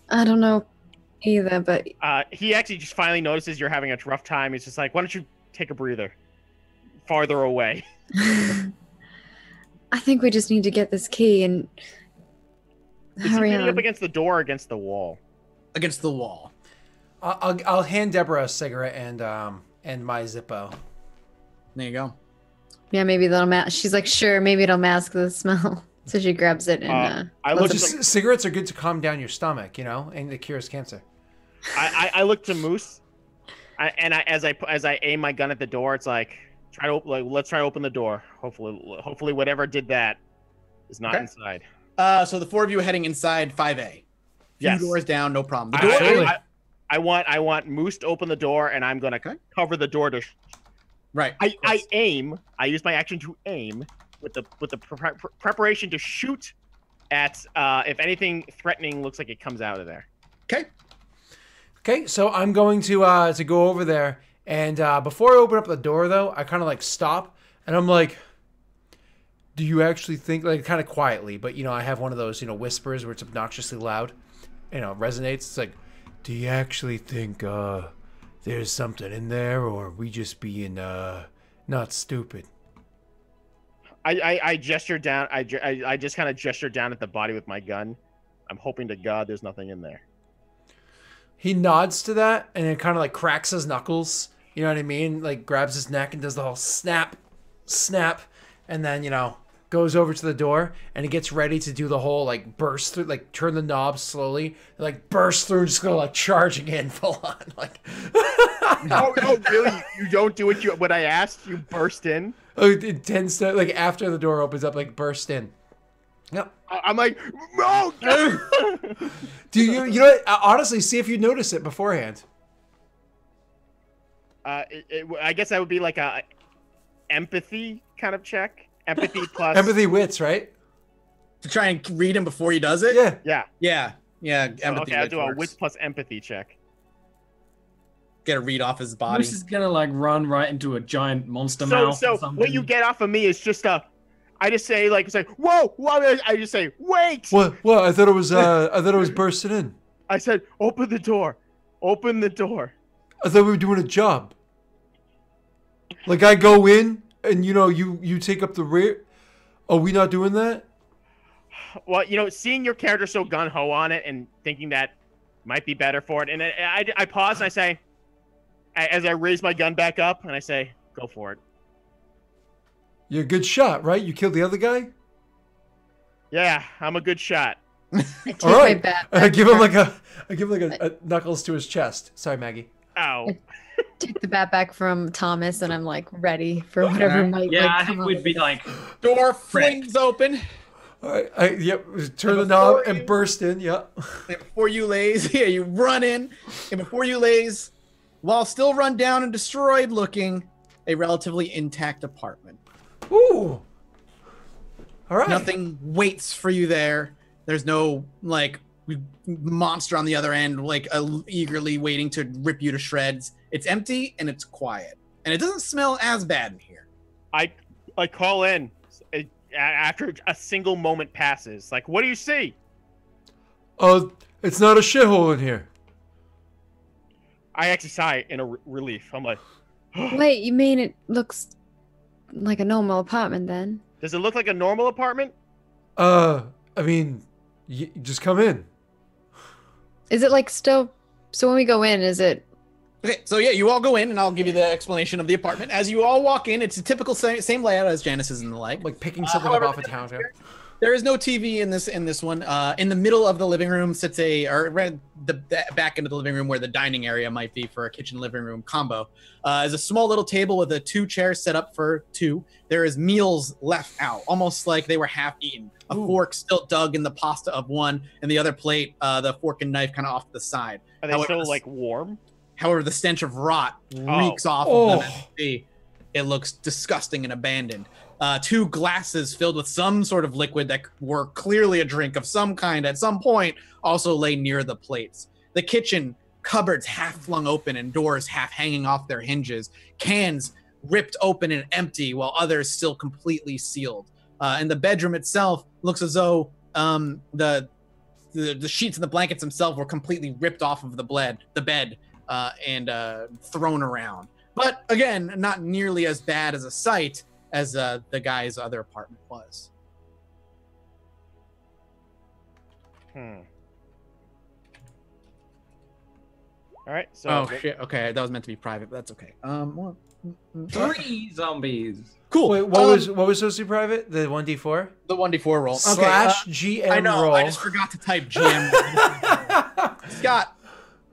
I don't know either, but he actually just finally notices you're having a rough time. He's just like, why don't you take a breather farther away? I think we just need to get this key and hurry on. Up against the door or against the wall? Against the wall. I'll hand Deborah a cigarette and my Zippo. There you go. Yeah, maybe that'll mask. She's like, sure, maybe it'll mask the smell. So she grabs it and. Cigarettes are good to calm down your stomach, you know, and it cures cancer. I look to Moose, as I aim my gun at the door, it's like, let's try to open the door. Hopefully, whatever did that is not inside. So the four of you are heading inside 5A. Yes. Few doors down, no problem. The door. I want Moose to open the door, and I'm gonna cover the door to. Right. I aim. I use my action to aim with the preparation to shoot at if anything threatening looks like it comes out of there. Okay. So I'm going to go over there, and before I open up the door, though, I kind of like stop, and I'm like, "Do you actually think?" Like kind of quietly, but I have one of those whispers where it's obnoxiously loud, resonates. It's like, "Do you actually think there's something in there, or are we just being not stupid?" I gesture down. I just kind of gesture down at the body with my gun. I'm hoping to God there's nothing in there. He nods to that, and it kind of like cracks his knuckles. You know what I mean? Like grabs his neck and does the whole snap, and then goes over to the door, and he gets ready to do the whole like burst through, like turn the knob slowly, like burst through, and just go like charging in full on, like. No, really? You don't do what I asked? You burst in? Oh, it tends to, like, after the door opens up, like, burst in. Yep. I'm like, no! Do you know what? Honestly, see if you notice it beforehand. I guess that would be like a empathy kind of check. Empathy plus... Empathy wits, right? To try and read him before he does it? Yeah. Empathy I'll do a wits plus empathy check. Get a read off his body. This is gonna like run right into a giant monster mouth. So what you get off of me is just I just say whoa, I just say wait. What? I thought it was bursting in. I said open the door. I thought we were doing a job. Like I go in and you take up the rear. Are we not doing that? Well, seeing your character so gun ho on it and thinking that might be better for it, and I pause and I say, as I raise my gun back up, and I say, "Go for it." You're a good shot, right? You killed the other guy. Yeah, I'm a good shot. I take All right. my bat I back give him from- a knuckles to his chest. Sorry, Maggie. Ow. take the bat back from Thomas, and I'm like ready for whatever might. Yeah, like, I come think up. we'd be like, Door flings open. All right. Yep. Turn the And knob before and you- burst in. Yep. And before you lays, yeah, you run in, and before you lays, while still run down and destroyed looking, a relatively intact apartment. Ooh. All right. Nothing waits for you there. There's no like monster on the other end, like eagerly waiting to rip you to shreds. It's empty and it's quiet, and it doesn't smell as bad in here. I call in after a single moment passes. Like, what do you see? It's not a shithole in here. I actually sigh in a relief. I'm like, Wait, you mean it looks like a normal apartment then? does it look like a normal apartment? I mean, just come in. Is it like still? So when we go in, is it? Okay, so yeah, you all go in, and I'll give you the explanation of the apartment. As you all walk in, it's a typical same layout as Janice's and the like. Like picking something up off a counter. There is no TV in this one. In the middle of the living room sits the back end of the living room where the dining area might be for a kitchen living room combo. Is a small little table with 2 chairs set up for 2. There is meals left out, almost like they were half eaten. A fork still dug in the pasta of one, and the other plate, the fork and knife kind of off to the side. Are they still like warm? However, the stench of rot reeks off of them as you see. It looks disgusting and abandoned. 2 glasses filled with some sort of liquid that were clearly a drink of some kind at some point also lay near the plates. The kitchen, cupboards half flung open and doors half hanging off their hinges. Cans ripped open and empty while others still completely sealed. And the bedroom itself looks as though the sheets and the blankets themselves were completely ripped off of the bed and thrown around. But again, not nearly as bad as a sight as the guy's other apartment was. All right. So. Oh shit! Okay, that was meant to be private, but that's okay. 3 zombies. Cool. Wait, what was supposed to be private? The 1d4 the 1d4 roll? slash GM I know. roll. I just forgot to type GM. Scott,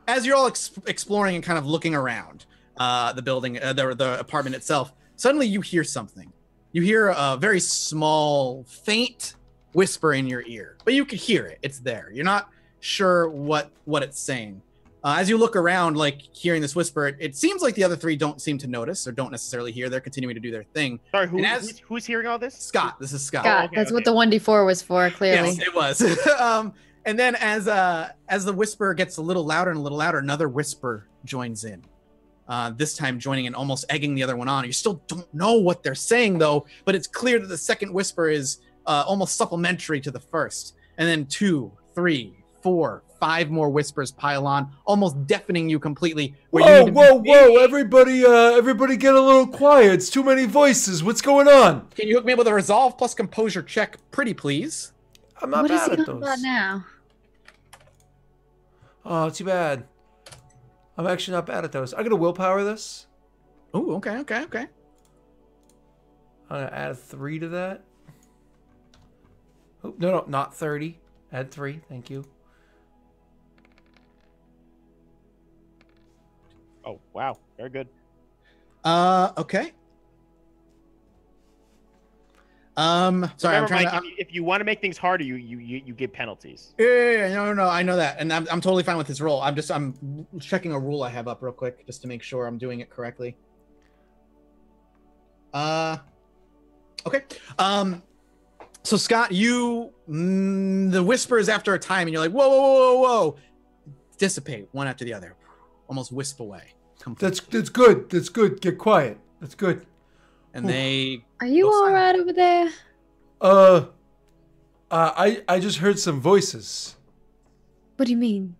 as you're all exploring and kind of looking around the building, the apartment itself, suddenly you hear something. You hear a very small, faint whisper in your ear, but you can hear it. It's there. You're not sure what it's saying. As you look around, like hearing this whisper, it seems like the other 3 don't seem to notice or don't necessarily hear. They're continuing to do their thing. Sorry, who's hearing all this? Scott, this is Scott. God, okay, that's what the 1d4 was for, clearly. Yes, it was. And then as the whisper gets a little louder and a little louder, another whisper joins in. This time joining in, almost egging the other one on. You still don't know what they're saying though, but it's clear that the second whisper is almost supplementary to the first. And then 2, 3, 4, 5 more whispers pile on, almost deafening you completely. Whoa! Everybody get a little quiet. It's too many voices. What's going on? Can you hook me up with a resolve plus composure check, pretty please? I'm not What is bad he at on those. about now? Oh, too bad. I'm actually not bad at those. I'm gonna willpower this. Oh, okay. I'm gonna add 3 to that. Oh, no, not 30. Add 3. Thank you. Oh wow, very good. Okay. Sorry, Remember, I'm trying Mike, to. if you want to make things harder, you get penalties. Yeah, no, I know that, and I'm totally fine with this roll. I'm checking a rule I have up real quick just to make sure I'm doing it correctly. Okay. So Scott, the whispers after a time, and you're like, whoa, dissipate one after the other, almost wisp away. Completely. That's good. That's good. Get quiet. That's good. And they. Are you all right over there? I just heard some voices. What do you mean?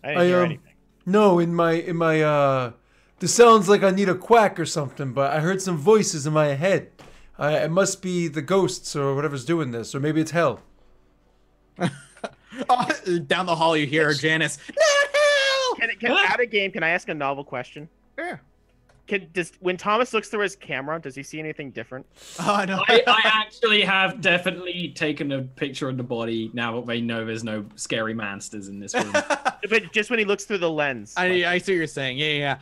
I didn't hear anything. No, in my This sounds like I need a quack or something, but I heard some voices in my head. It must be the ghosts or whatever's doing this, or maybe it's hell. Down the hall, you hear Janice. No! Out of game, can I ask a novel question? Yeah. When Thomas looks through his camera, does he see anything different? Oh, no. I actually have definitely taken a picture of the body now that they know there's no scary monsters in this room. But just when he looks through the lens. I see what you're saying. Yeah.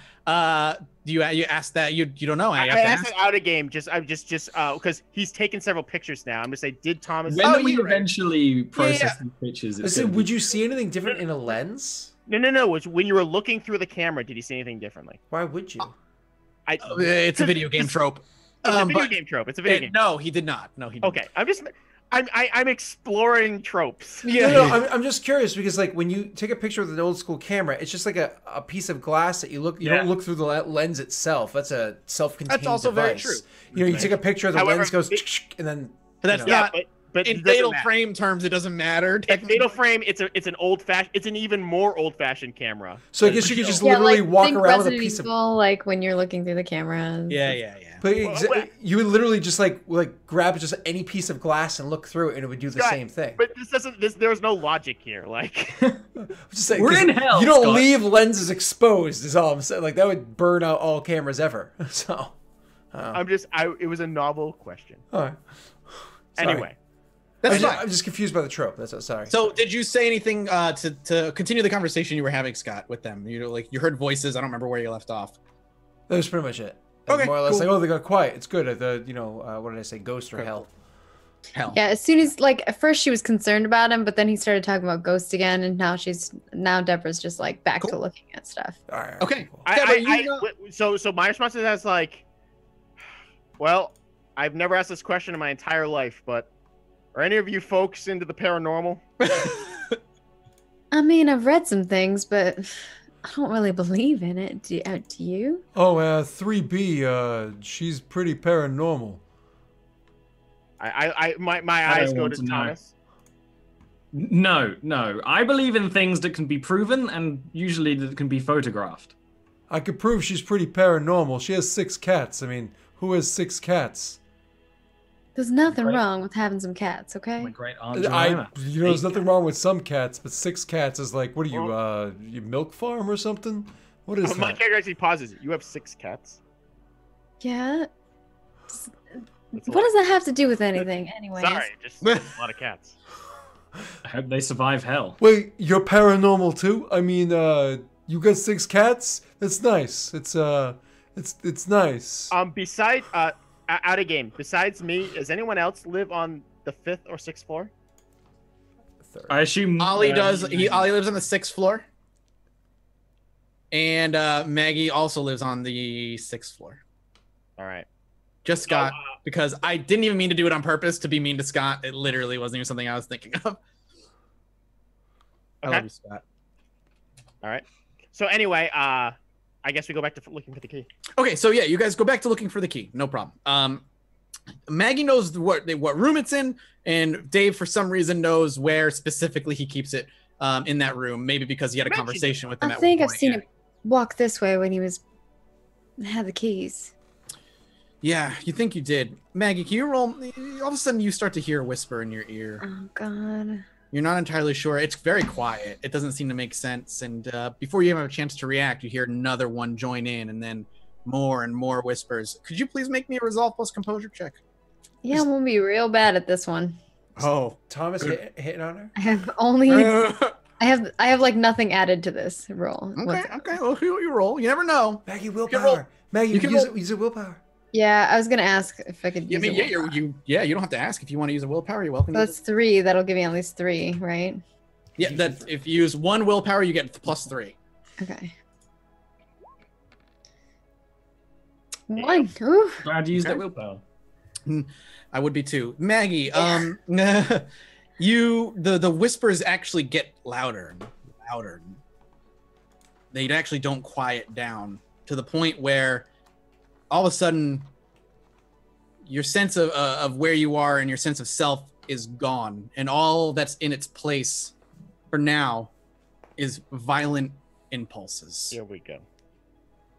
You asked that you don't know. I asked it out of game just because he's taken several pictures now. I'm gonna say, did Thomas? When we eventually process the pictures, Would you see anything different in a lens? No. When you were looking through the camera, did you see anything differently? Why would you? It's a video game trope. It's a video game trope. It's a video game. No, he did not. No, he didn't. Okay, I'm exploring tropes. Yeah. No, I'm just curious because like when you take a picture with an old school camera, it's just like a piece of glass that you don't look through the lens itself. That's a self-contained That's also device. very true. You know, you take a picture, the lens goes, and then. But that's not. But in fatal frame terms, it doesn't matter. In fatal frame, it's an old-fashioned. It's an even more old-fashioned camera. So I guess you could just literally walk around with a piece of like when you're looking through the camera. Yeah. But you would literally just like grab just any piece of glass and look through it, and it would do the same thing. But there's no logic here. Like, just saying, we're in hell. You don't leave lenses exposed. Is all I'm saying. Like that would burn out all cameras ever. So, it was a novel question. All right. Sorry. Anyway. I'm just confused by the trope. Sorry. So, did you say anything to continue the conversation you were having, Scott, with them? You heard voices. I don't remember where you left off. That was pretty much it. Okay, more or less cool. like, they got quiet. It's good. What did I say? Ghost or hell? Hell. Yeah. As soon as at first she was concerned about him, but then he started talking about ghosts again, and now Deborah's just like back to looking at stuff. All right. Okay. Cool. So my response to that is like, well, I've never asked this question in my entire life, but. Are any of you folks into the paranormal? I mean, I've read some things, but I don't really believe in it. Do you? Oh, 3B, she's pretty paranormal. My eyes go to Thomas. No. I believe in things that can be proven and usually that can be photographed. I could prove she's pretty paranormal. She has 6 cats. I mean, who has 6 cats? There's nothing wrong with having some cats, okay? My great aunt Jemima. There's nothing wrong with some cats, but 6 cats is like, what are you, you milk farm or something? What is that? My character actually pauses it. You have 6 cats? Yeah. What does that have to do with anything, anyways? Sorry, just a lot of cats. I hope they survive hell. Wait, you're paranormal too? I mean, you got 6 cats? That's nice. It's nice. Besides, out of game. Besides me, does anyone else live on the 5th or 6th floor? I assume Ollie does. Ollie lives on the 6th floor, and Maggie also lives on the 6th floor. All right. Just Scott, because I didn't even mean to do it on purpose to be mean to Scott. It literally wasn't even something I was thinking of. Okay. I love you, Scott. All right. So anyway, I guess we go back to looking for the key. Okay, so yeah, you guys go back to looking for the key. No problem. Maggie knows what room it's in, and Dave, for some reason, knows where specifically he keeps it in that room. Maybe because he had a conversation with him. I think I've seen him walk this way when he had the keys. Yeah, you think you did. Maggie, can you roll? All of a sudden, you start to hear a whisper in your ear. Oh, God. You're not entirely sure. It's very quiet. It doesn't seem to make sense. And before you have a chance to react, you hear another one join in, and then more and more whispers. Could you please make me a resolve plus composure check? Yeah, I'm going to be real bad at this one. Oh. Thomas hitting on her? I have only... I have like nothing added to this roll. Okay. Well, you roll. You never know. Maggie, willpower. Maggie, use it willpower. Yeah, I was gonna ask if I could use you don't have to ask. If you want to use a willpower, you're welcome. That's 3. That'll give me at least 3, right? Yeah, if you use 1 willpower, you get +3. Okay. 1. Ooh. Glad you used that willpower. I would be too. Maggie, the whispers actually get louder and louder. They actually don't quiet down to the point where all of a sudden your sense of where you are and your sense of self is gone, and all that's in its place for now is violent impulses. Here we go.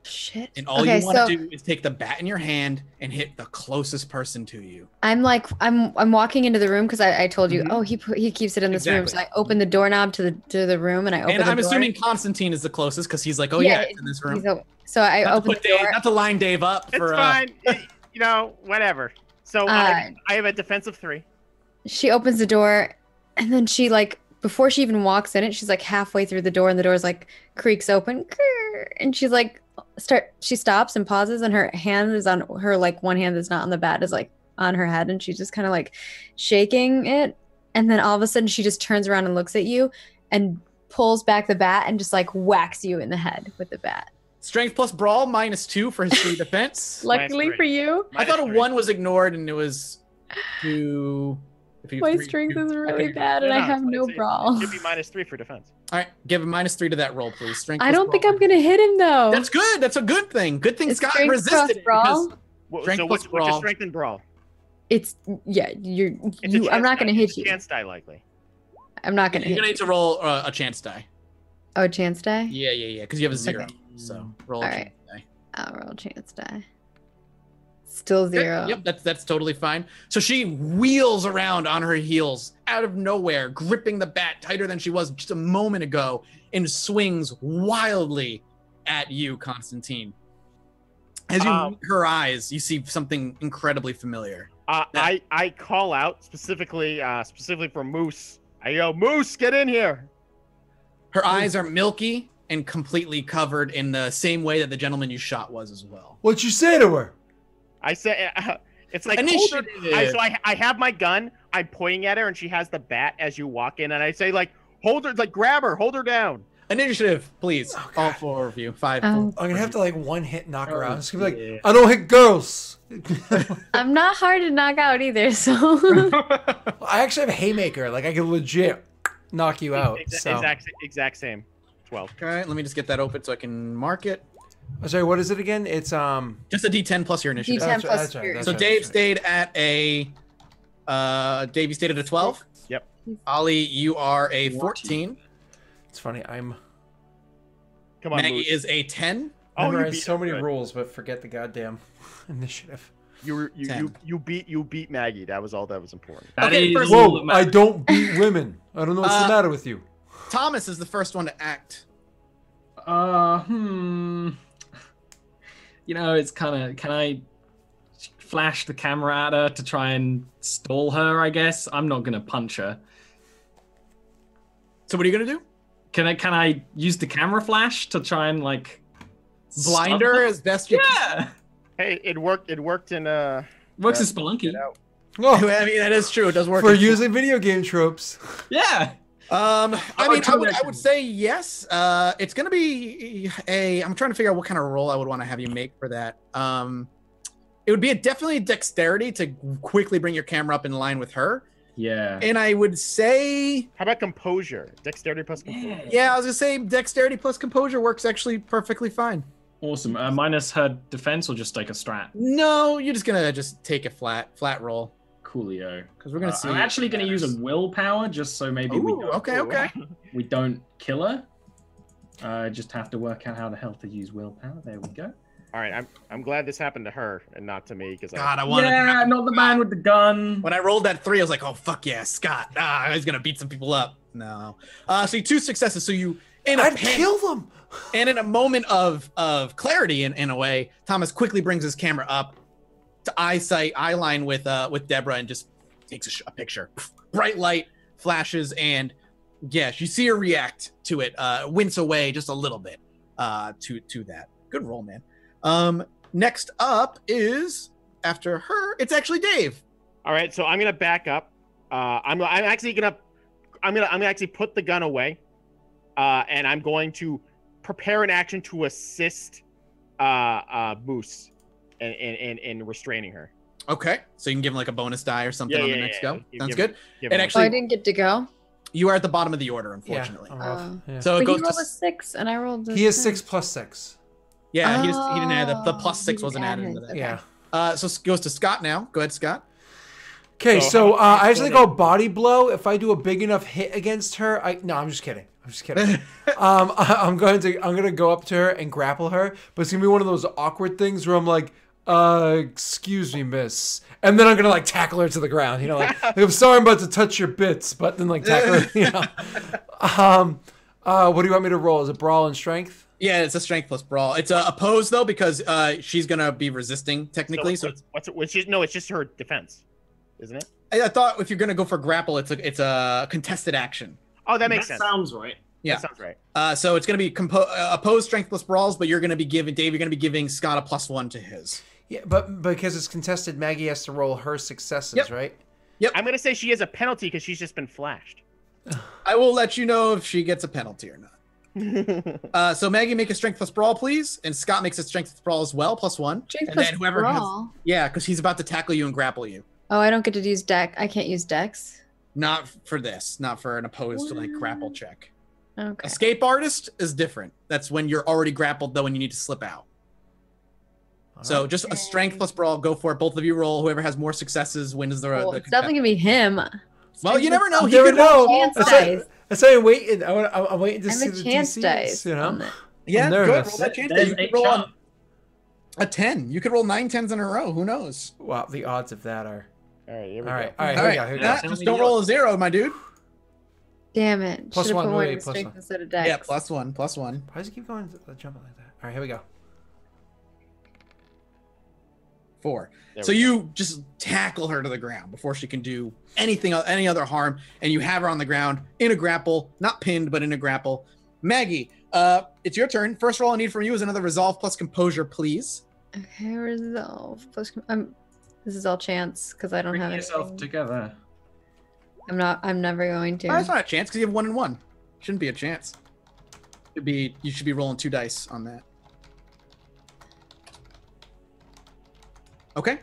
Shit. And all you want to do is take the bat in your hand and hit the closest person to you. I'm walking into the room because I told you, he keeps it in this room. So I open the doorknob to the room and I open the door. I'm assuming Constantine is the closest because he's like, it's in this room. So I open the door. Not to line Dave up for. It's fine. You know, whatever. So I have a defensive 3. She opens the door and then she before she even walks in it, she's like halfway through the door and the door's creaks open. And she's like, she stops and pauses and her hand is on her, one hand that's not on the bat is on her head and she's just kind of shaking it. And then all of a sudden she just turns around and looks at you and pulls back the bat and just whacks you in the head with the bat. Strength plus brawl -2 for his free defense. Luckily for you. I thought a 1 was ignored and it was 2. My strength is really bad and I have no brawl. It should be -3 for defense. All right, give him -3 to that roll, please. Strength. I don't think I'm gonna hit him though. That's good. That's a good thing. Good thing Scott resisted it. Brawl? So what's your strength and brawl? It's I'm not gonna hit you. Chance die likely. I'm not gonna. You're gonna need to roll a chance die. Oh, a chance die? Yeah. Because you have a 0. So roll a chance die. I'll roll a chance die. Still 0. Yep, that's totally fine. So she wheels around on her heels out of nowhere, gripping the bat tighter than she was just a moment ago, and swings wildly at you, Constantine. As you meet her eyes, you see something incredibly familiar. I call out specifically for Moose. I go, Moose, get in here. Her eyes are milky and completely covered in the same way that the gentleman you shot was as well. What'd you say to her? I say, it's like, I have my gun, I'm pointing at her, and she has the bat as you walk in, and I say, hold her, grab her, hold her down. Initiative, please. All 4 of you. 5. I'm gonna have to one hit knock her out. It's gonna be I don't hit girls. I'm not hard to knock out either, so. I actually have a haymaker. I can legit knock you out. Exact same. 12. Okay, let me just get that open so I can mark it. Oh, sorry, what is it again? It's just a D10 plus your initiative. D10 plus your. So Dave stayed at a. Dave, you stayed at a 12. Yep. Ollie, you are a 14. It's funny. Come on, Maggie Moose. is a 10. Memorize so many rules, but forget the goddamn initiative. You beat Maggie. That was all that was important. Whoa! I don't beat women. I don't know what's the matter with you. Thomas is the first one to act. It's kind of, can I flash the camera at her to try and stall her, I guess? I'm not going to punch her. So what are you going to do? Can I use the camera flash to try and blind her as best you can? Hey, it worked in works in Spelunky. Oh, I mean, that is true. It does work. For using video game tropes. Yeah. I would say yes. It's gonna be I'm trying to figure out what kind of roll I would want to have you make for that. It would be definitely dexterity to quickly bring your camera up in line with her. Yeah. And I would say, how about composure? Dexterity plus composure. Yeah, I was gonna say dexterity plus composure works actually perfectly fine. Awesome. Minus her defense or just like a strat? No, you're just gonna take a flat roll. Coolio. Because we're gonna see. I'm actually gonna use a willpower just so maybe we don't kill her. Just have to work out how the hell to use willpower. There we go. All right, I'm glad this happened to her and not to me because I wanted. Yeah, not the man with the gun. When I rolled that 3, I was like, oh fuck yeah, Scott. He's gonna beat some people up. No. So you 2 successes. So you kill them. And in a moment of clarity, in a way, Thomas quickly brings his camera up to eye line with Deborah and just takes a picture. Bright light flashes, and yes, you see her react to it, wince away just a little bit to that. Good roll, man. Next up is after her. It's actually Dave. All right, so I'm gonna back up. I'm actually put the gun away, and I'm going to prepare an action to assist Moose in restraining her. Okay, so you can give him like a bonus die or something on the next go. Sounds good. And actually, I didn't get to go. You are at the bottom of the order, unfortunately. Yeah. So it goes. He rolled a 6, and I rolled. He has 6 plus 6. Yeah, he didn't add the plus 6 wasn't added into that. Yeah. So it goes to Scott now. Go ahead, Scott. Okay, so I actually go body blow. If I do a big enough hit against her, no, I'm just kidding. I'm just kidding. I'm gonna go up to her and grapple her, but it's gonna be one of those awkward things where I'm like, excuse me, miss, and then I'm gonna like tackle her to the ground. You know, like I'm sorry, I'm about to touch your bits, but then like tackle her. You know. What do you want me to roll? Is it brawl and strength? Yeah, it's a strength plus brawl. It's a oppose though because she's gonna be resisting technically. So it's just her defense, isn't it? I thought if you're gonna go for grapple, it's a contested action. Oh, that makes sense. Sounds right. Yeah, that sounds right. So it's gonna be oppose strength plus brawls, but you're gonna be giving Dave. You're gonna be giving Scott a +1 to his. Yeah, but because it's contested, Maggie has to roll her successes, right? Yep. I'm gonna say she has a penalty because she's just been flashed. I will let you know if she gets a penalty or not. So Maggie, make a strength plus brawl, please, and Scott makes a strength plus brawl as well, +1. Strength and plus then whoever brawl? yeah, because he's about to tackle you and grapple you. Oh, I don't get to use deck. I can't use dex. Not for this. Not for an opposed to like grapple check. Okay. Escape artist is different. That's when you're already grappled, though, when you need to slip out. So just a strength plus brawl. Go for it. Both of you roll. Whoever has more successes wins the. Well, it's definitely gonna be him. Well, you never know. You never know. Chance That's why I'm waiting. I'm waiting to see I'm a the chance DCs, dice. you know? Yeah, good. nervous. Roll that chance. There's You could a roll chance. a 10. You could roll 9 10s in a row. Who knows? Wow, the odds of that are. All right, here we All go. right, all right, All here we right. go. Here we Yeah, go. just don't roll a 0, my dude. Damn it. Plus Should've one, put wait, in plus strength one. instead of dex. Yeah, +1, +1. Why does it keep going jumping like that? All right, here we go. 4. There So we you just tackle her to the ground before she can do anything, any other harm, and you have her on the ground in a grapple, not pinned, but in a grapple. Maggie, it's your turn. First roll I need from you is another resolve plus composure, please. Okay, resolve. Plus, this is all chance because I don't Bring have yourself anything. together. I'm never going to. Oh, that's not a chance because you have 1 and 1. Shouldn't be a chance. You should be rolling 2 dice on that. Okay.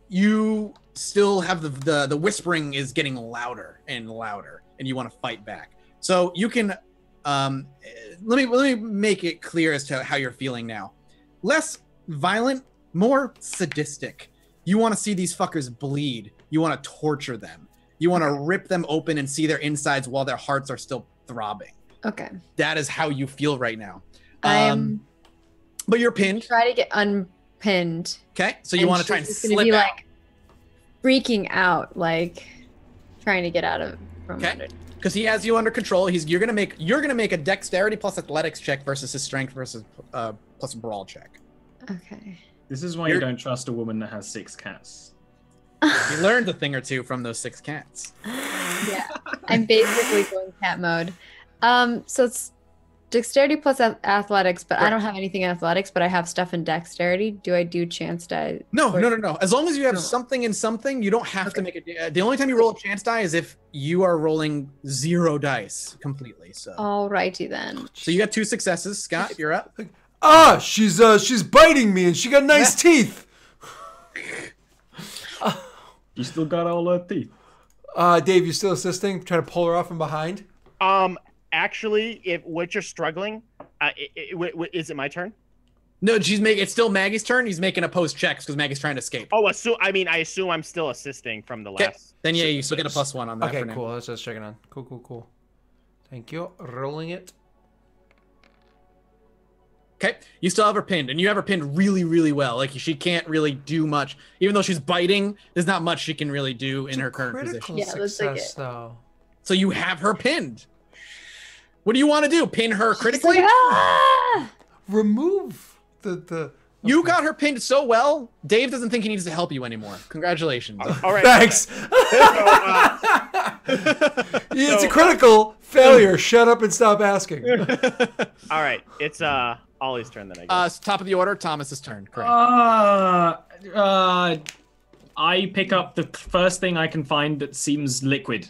You still have the whispering is getting louder and louder, and you want to fight back. So you can let me make it clear as to how you're feeling now. Less violent, more sadistic. You want to see these fuckers bleed. You want to torture them. You want to rip them open and see their insides while their hearts are still throbbing. Okay. That is how you feel right now. I'm But you're pinned. try to get unpinned. Okay, so you and want to try and she's gonna slip be out. like freaking out, like trying to get out of from Okay. under. Because he has you under control. You're gonna make a dexterity plus athletics check versus his strength versus plus a brawl check. Okay. This is why you don't trust a woman that has 6 cats. He learned a thing or two from those 6 cats. Yeah. I'm basically going cat mode. So it's dexterity plus athletics, but I don't have anything in athletics, but I have stuff in dexterity. Do I do chance die? No. As long as you have something in something, you don't have to make it. The only time you roll a chance die is if you are rolling 0 dice completely. So. Alrighty then. So you got 2 successes, Scott. You're up. She's biting me and she got nice teeth. You still got all her teeth. Dave, you still assisting? Trying to pull her off from behind? Actually, if what you're struggling, is it my turn? No, it's still Maggie's turn. He's making opposed checks because Maggie's trying to escape. Oh, I assume I'm still assisting from the last. Then yeah, you still get a +1 on that. Okay, for now. cool. That's just checking on. Cool. Thank you. Rolling it. Okay, you still have her pinned, and you have her pinned really, really well. Like she can't really do much, even though she's biting. There's not much she can really do in her current position. Yeah, let's take Success, it. though. So you have her pinned. What do you want to do? Pin her critically? Remove the. You got her pinned so well. Dave doesn't think he needs to help you anymore. Congratulations. All right. Thanks. It's a critical failure. Shut up and stop asking. All right. It's Ollie's turn then. I guess. Top of the order. Thomas's turn. Correct. I pick up the first thing I can find that seems liquid,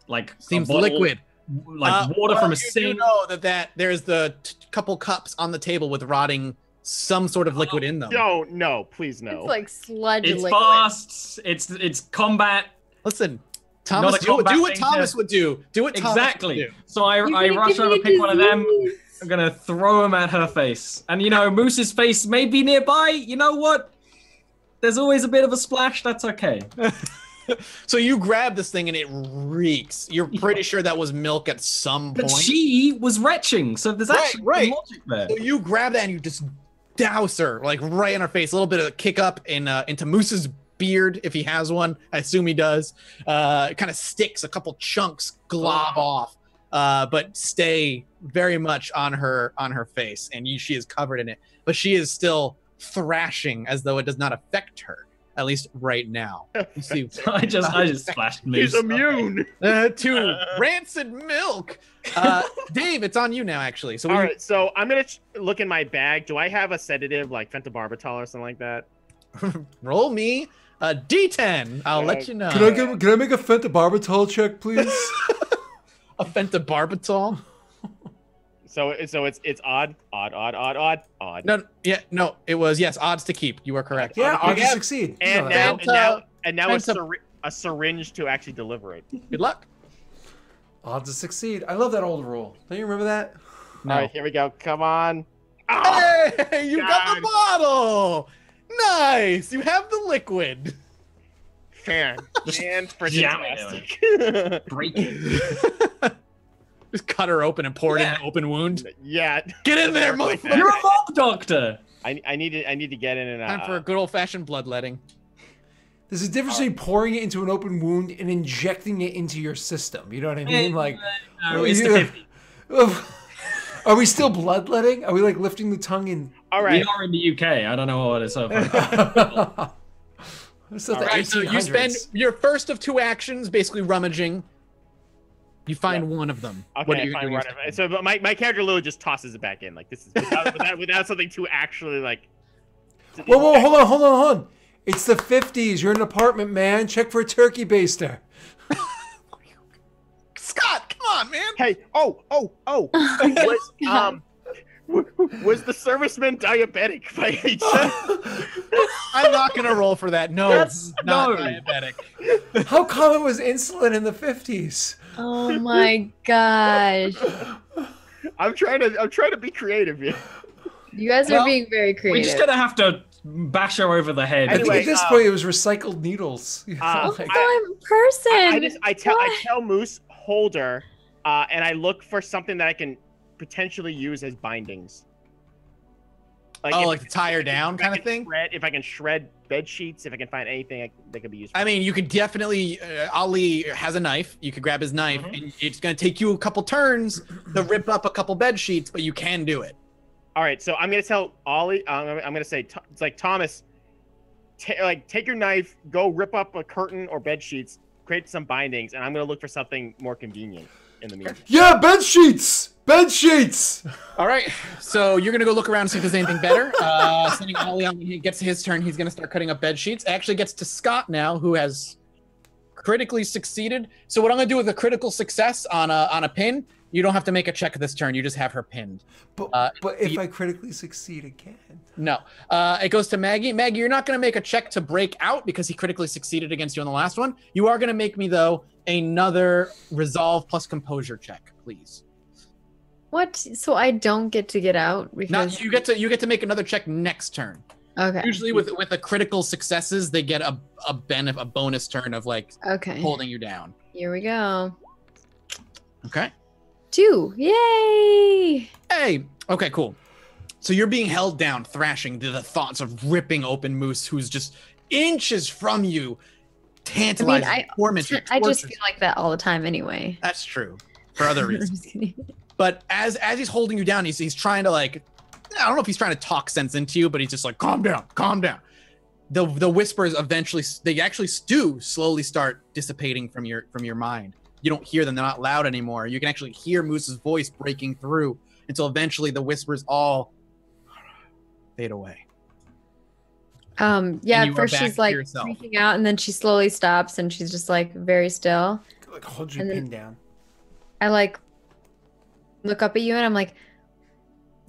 like Seems a bottle, liquid. like water from a You sink. do know that there's the couple cups on the table with rotting some sort of liquid in them. No, please no. It's like sludge It's liquid. fast. It's combat. Listen, Thomas, do what Thomas would do. Do what Thomas Exactly. would do. So I You're rush gonna over, give me pick a one of them. disease. I'm gonna throw him at her face, and Moose's face may be nearby. You know what? There's always a bit of a splash. That's okay. So you grab this thing and it reeks. You're pretty sure that was milk at some point. But she was retching, so there's actually some logic there. So you grab that and you just douse her like right in her face. A little bit of a kick up into Moose's beard if he has one. I assume he does. It kind of sticks. A couple chunks glob off, but stay very much on her face, and she is covered in it. But she is still thrashing as though it does not affect her. At least right now. You see, I just splashed Moose. He's immune to rancid milk. Dave, it's on you now, actually. So all right, so I'm gonna look in my bag. Do I have a sedative like phenobarbital or something like that? Roll me a D10. I'll let you know. Can I make a phenobarbital check, please? A phenobarbital? So it's odd. No, it was odds to keep. You are correct. Yeah, odds to succeed. And now a syringe to actually deliver it. Good luck. Odds to succeed. I love that old rule. Don't you remember that? No. All right, here we go. Come on. Oh, hey, you got the bottle. Nice. You have the liquid. Fantastic. Break it. Just cut her open and pour it in an open wound. Yeah. Get in there, motherfucker. You're a mob doctor. I need to get in and Time for a good old-fashioned bloodletting. There's a difference between pouring it into an open wound and injecting it into your system. You know what I mean? Like, it's the 50s. Are we still bloodletting? Are we like lifting the tongue in? All right. We are in the UK. I don't know what it's over. Right, so you spend your first of 2 actions basically rummaging. You find one of them. Okay, what are you I find doing? one. So, but my character literally just tosses it back in. Like this is without something to actually like. Whoa! Hold on! It's the 50s. You're in an apartment, man. Check for a turkey baster. Scott, come on, man. Hey! Oh! Was the serviceman diabetic by any chance? I'm not gonna roll for that. No, That's not no. diabetic. How common was insulin in the 50s? Oh my gosh. I'm trying to be creative here. You guys are being very creative. We're just gonna have to bash her over the head. I think at this point it was recycled needles. I'm a person. I tell Moose, hold her, and I look for something that I can potentially use as bindings. Like to tie her down kind of thing? If I can shred bed sheets, if I can find anything that could be useful. I mean, you could definitely, Ali has a knife. You could grab his knife, and it's going to take you a couple turns to rip up a couple bed sheets, but you can do it. All right, so I'm going to tell Ollie, I'm going to say, it's like, Thomas, take your knife, go rip up a curtain or bed sheets, create some bindings, and I'm going to look for something more convenient in the meantime. Yeah, bed sheets! Bed sheets! All right, so you're going to go look around and see if there's anything better. Sending Ollie on, when he gets to his turn, he's going to start cutting up bed sheets. It actually gets to Scott now, who has critically succeeded. So what I'm going to do with a critical success on a pin, you don't have to make a check this turn. You just have her pinned. But if I critically succeed again? No. It goes to Maggie. Maggie, you're not going to make a check to break out because he critically succeeded against you on the last one. You are going to make me, though, another resolve plus composure check, please. What? So I don't get to get out because you get to make another check next turn. Okay. Usually with the critical successes, they get a bonus turn of like holding you down. Here we go. Okay. 2. Yay! Hey. Okay. Cool. So you're being held down, thrashing to the thoughts of ripping open Moose, who's just inches from you, tantalizing, tormenting. I just feel like that all the time anyway. That's true. For other reasons. But as he's holding you down, he's trying to like, I don't know if he's trying to talk sense into you, but he's just like, calm down. The whispers eventually, they actually do slowly start dissipating from your mind. You don't hear them; they're not loud anymore. You can actually hear Moose's voice breaking through until eventually the whispers all fade away. Yeah, at first she's like freaking out, and then she slowly stops, and she's just like very still. Like hold your pin down. I like look up at you, and I'm like,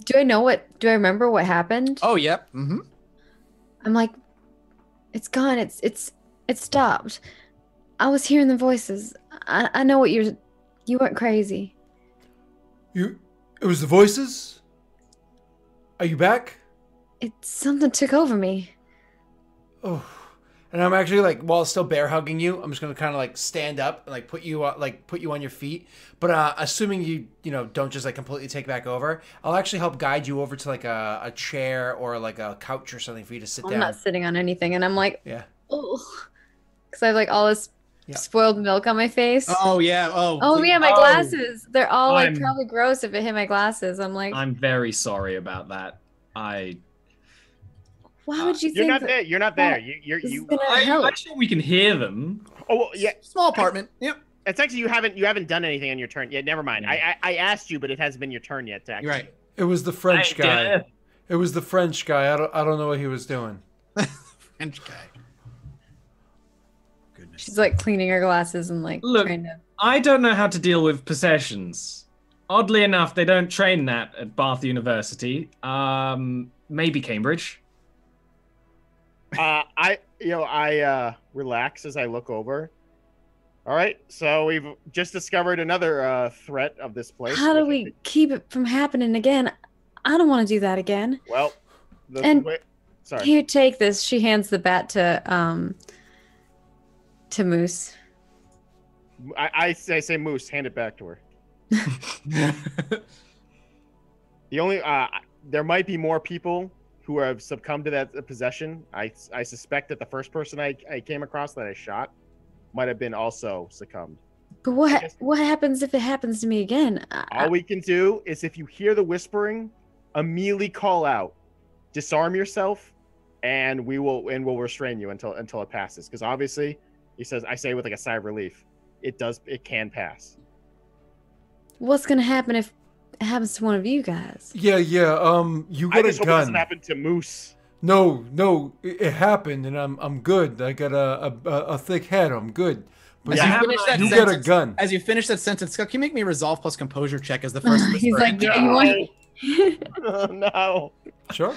do I remember what happened? Oh, yep. Mm-hmm. I'm like, it's gone. It stopped. I was hearing the voices. I know what you weren't crazy. It was the voices? Are you back? Something took over me. Oh. And I'm actually like, while still bear hugging you, I'm just gonna kind of like stand up and like put you on your feet. But assuming you don't just like completely take back over, I'll actually help guide you over to like a chair or like a couch or something for you to sit down. I'm not sitting on anything, and I'm like, yeah, oh, because I have like all this spoiled milk on my face. Oh yeah. Oh yeah, my glasses. They're all like probably gross if it hit my glasses. I'm like, I'm very sorry about that. Why would you think you're not there. I'm sure we can hear them. Oh well, yeah, small apartment. Yep. It's actually you haven't done anything on your turn yet. Never mind. I asked you, but it hasn't been your turn yet. To actually. Right. It was the French guy. It was the French guy. I don't know what he was doing. French guy. Goodness. She's like cleaning her glasses and like trying to... I don't know how to deal with possessions. Oddly enough, they don't train that at Bath University. Maybe Cambridge. I relax as I look over. All right, so we've just discovered another threat of this place. How do we keep it from happening again? I don't want to do that again. Well, sorry. Here, take this. She hands the bat to Moose. I say Moose, hand it back to her. The only there might be more people who have succumbed to that possession. I suspect that the first person I came across that I shot might have been also succumbed. But what happens if it happens to me again? All we can do is if you hear the whispering, immediately call out, disarm yourself, and we'll restrain you until it passes. Because obviously, I say with like a sigh of relief, it can pass. What's gonna happen if it happens to one of you guys? Yeah. You got a gun. I just hope it doesn't happen to Moose. No, it happened, and I'm good. I got a thick head. I'm good. But you got a gun. As you finish that sentence, Scott, can you make me a resolve plus composure check as the first? He's like, no. Oh, no. Sure.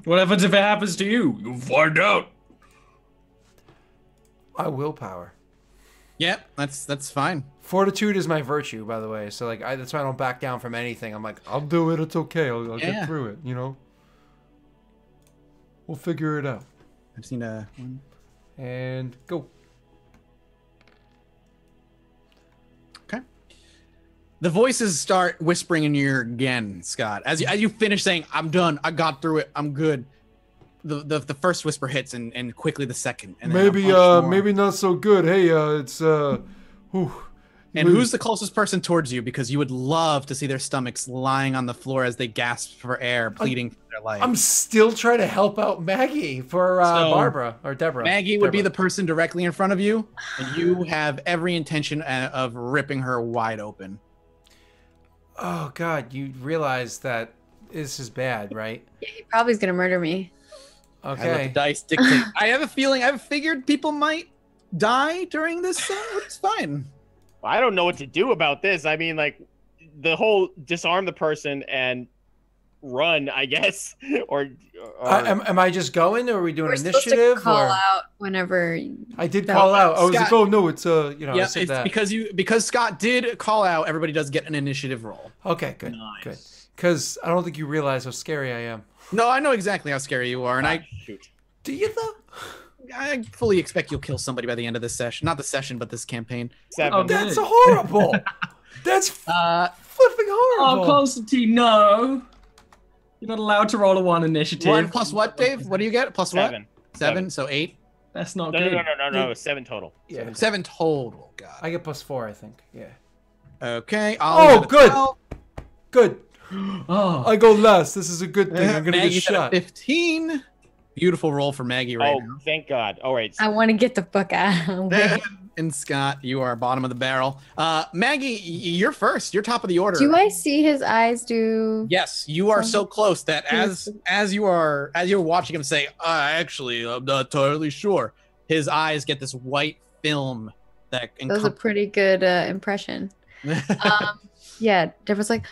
What happens if it happens to you? You'll find out. I willpower. Yep, that's fine. Fortitude is my virtue, by the way. So like, that's why I don't back down from anything. I'm like, I'll do it. It's okay. I'll get through it. We'll figure it out. I've seen one. And go. Okay. The voices start whispering in your ear again, Scott. As you finish saying, "I'm done. I got through it. I'm good." The first whisper hits, and quickly the second. And maybe not so good. Hey, it's whew. And who's the closest person towards you? Because you would love to see their stomachs lying on the floor as they gasp for air, pleading for their life. I'm still trying to help out Maggie for Barbara or Deborah. Maggie would be the person directly in front of you, and you have every intention of ripping her wide open. Oh God, you realize that this is bad, right? Yeah, he probably is gonna murder me. Okay. I let the dice dictate. I've figured people might die during this, which is fine. I don't know what to do about this. I mean, like, the whole disarm the person and run, I guess. Or am I just going, or are we doing We're initiative? Supposed to call out whenever. I did call out. I was Scott, like, oh no, it's Yeah, it's that. because Scott did call out. Everybody does get an initiative roll. Okay, good, good. Because I don't think you realize how scary I am. No, I know exactly how scary you are, and shoot. Do you though? I fully expect you'll kill somebody by the end of this session. Not the session, but this campaign. 7. Oh, that's horrible. That's flipping horrible. Oh, Constantine, no. You're not allowed to roll a 1 initiative. 1 plus what, Dave? What do you get? Plus 7. what? 7, so 8. That's not No, good. no. 7 total. Yeah. 7 total. God. I get +4, I think. Yeah. Okay. Oh, good. Good. Oh. I go last. This is a good thing. I'm gonna Maggie's get at shot. 15. Beautiful roll for Maggie right now. Thank God. All right. I want to get the fuck out. And Scott, you are bottom of the barrel. Maggie, you're first. You're top of the order. Do I see his eyes do? Yes, you are so close that as you're watching him say, actually, I'm not entirely sure. His eyes get this white film that. That was a pretty good impression. Yeah, Deborah's like,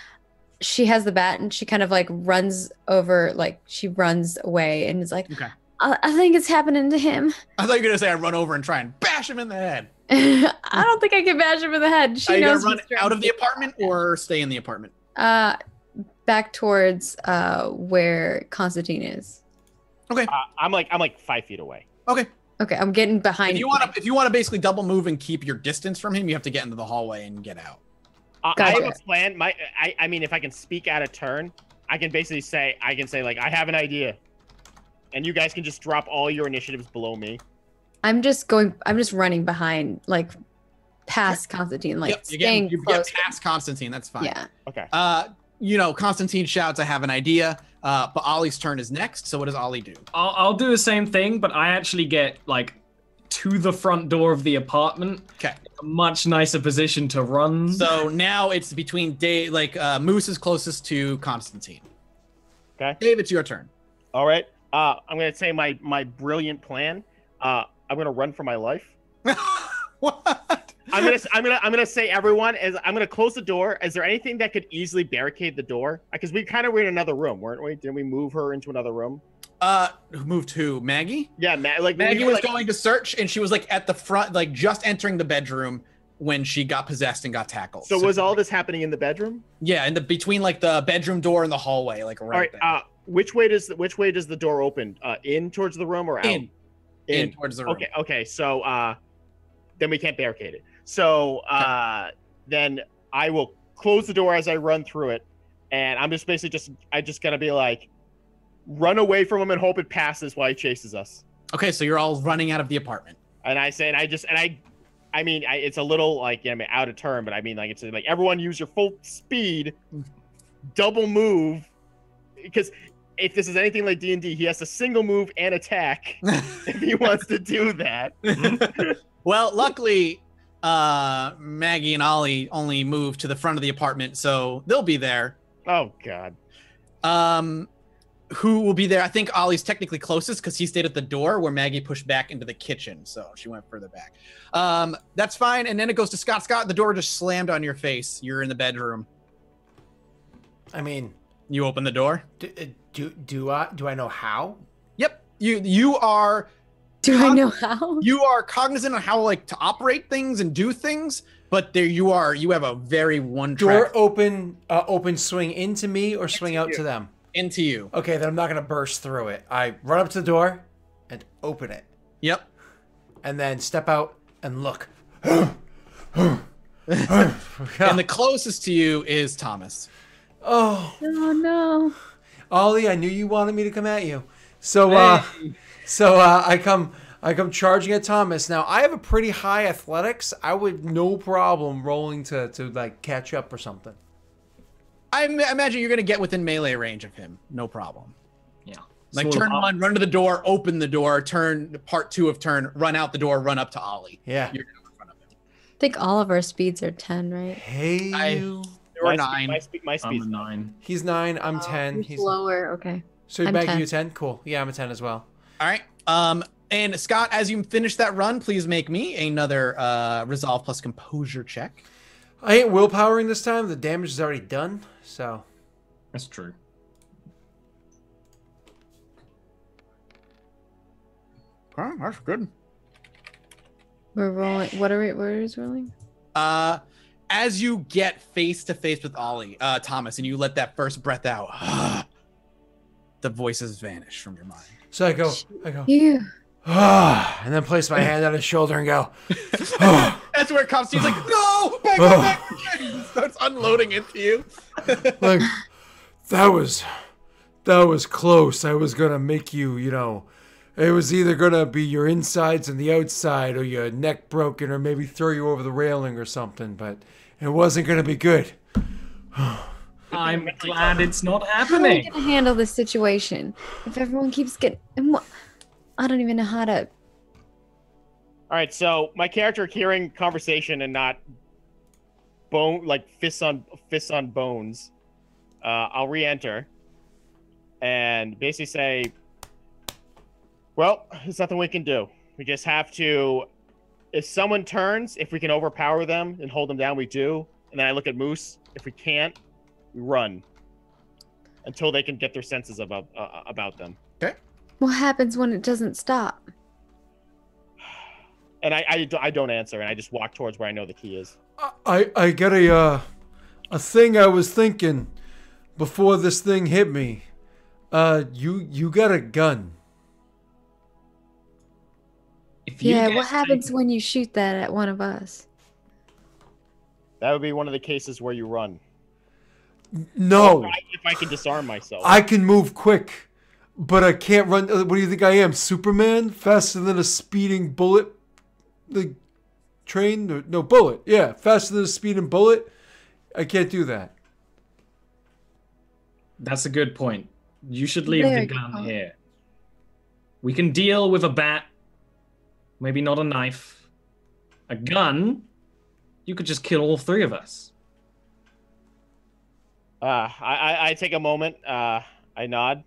she has the bat and she kind of like runs over, like she runs away and is like, okay. I think it's happening to him. I thought you were gonna say I run over and try and bash him in the head. I don't think I can bash him in the head. She Are you knows gonna run out of the apartment or stay in the apartment? Back towards where Constantine is. Okay. I'm like 5 feet away. Okay. Okay, I'm getting behind. If you want to basically double move and keep your distance from him, you have to get into the hallway and get out. I have a plan. I mean, if I can speak out of turn, I can basically say, like, I have an idea, and you guys can just drop all your initiatives below me. I'm just running behind, like, past Constantine, like, staying you close. get past Constantine. That's fine. Yeah. Okay. Constantine shouts, "I have an idea." But Ollie's turn is next. So what does Ollie do? I'll do the same thing, but I actually get like to the front door of the apartment. Okay. A much nicer position to run. So now it's between Dave, Moose is closest to Constantine. Okay. Dave, it's your turn. All right. I'm gonna say my brilliant plan. I'm gonna run for my life. What? I'm gonna say everyone I'm gonna close the door. Is there anything that could easily barricade the door? Because we kind of were in another room, weren't we? Didn't we move her into another room? Moved who? Maggie? Yeah, Maggie was going to search, and she was like at the front, like just entering the bedroom when she got possessed and got tackled. So was all this happening in the bedroom? Yeah, between like the bedroom door and the hallway, like right there. Which way does the door open? In towards the room or out? In towards the room. Okay. So then we can't barricade it. So then I will close the door as I run through it, and I'm just basically I just gotta be like, run away from him and hope it passes while he chases us. Okay, so you're all running out of the apartment. And I say, I mean, it's a little like, out of turn, but I mean, like, it's like everyone use your full speed, double move, because if this is anything like D&D, he has to single move and attack if he wants to do that. Well, luckily, Maggie and Ollie only moved to the front of the apartment, so they'll be there. Oh God. Who will be there? I think Ollie's technically closest because he stayed at the door where Maggie pushed back into the kitchen, so she went further back. That's fine, and then it goes to Scott. Scott, the door just slammed on your face. You're in the bedroom. I mean, you open the door. Do I know how? Yep. You are. Do I know how? You are cognizant of how to operate things and do things, but you have a very one-track. Door open swing into me or swing out to them? Into you. Okay, then I'm not gonna burst through it. I run up to the door and open it. Yep. And then step out and look. And the closest to you is Thomas. Oh no. Ollie, I knew you wanted me to come at you. So I come charging at Thomas. Now I have a pretty high athletics. I would no problem rolling to like catch up or something. I imagine you're gonna get within melee range of him, no problem. Yeah. Like turn one, run to the door, open the door, turn part 2 of turn, run out the door, run up to Ollie. Yeah. You're in front of him. I think all of our speeds are 10, right? Hey, you're 9. My speed's 9. He's 9. I'm 10. He's lower. Okay. So you're back. You 10. Cool. Yeah, I'm a 10 as well. All right. And Scott, as you finish that run, please make me another resolve plus composure check. I ain't willpowering this time. The damage is already done. So that's true. Okay, that's good. We're rolling. What is rolling? As you get face to face with Ollie, Thomas, and you let that first breath out, the voices vanish from your mind. So I go, yeah. And then place my hand on his shoulder and go. That's where it comes to. He's like, no, back. He starts unloading into you. Like, that was close. I was gonna make you, it was either gonna be your insides and the outside, or your neck broken, or maybe throw you over the railing or something. But it wasn't gonna be good. I'm glad it's not How are happening. we gonna handle this situation if everyone keeps getting? I don't even know how to. All right, so my character hearing conversation and not fists on bones. I'll re-enter and basically say, well, there's nothing we can do. We just have to, if someone turns, if we can overpower them and hold them down, we do. And then I look at Moose. If we can't, we run until they can get their senses about them. Okay. What happens when it doesn't stop? And I don't answer, and I just walk towards where I know the key is. I got a thing I was thinking before this thing hit me. You got a gun. If you Yeah, get what happens when you shoot that at one of us? That would be one of the cases where you run. No. If I can disarm myself. I can move quick, but I can't run. What do you think I am? Superman? Faster than a speeding bullet? The train? No, bullet. Yeah, faster than a speeding bullet. I can't do that. That's a good point. You should leave Very the good gun point. here. We can deal with a bat. Maybe not a knife. A gun? You could just kill all three of us. I take a moment. I nod.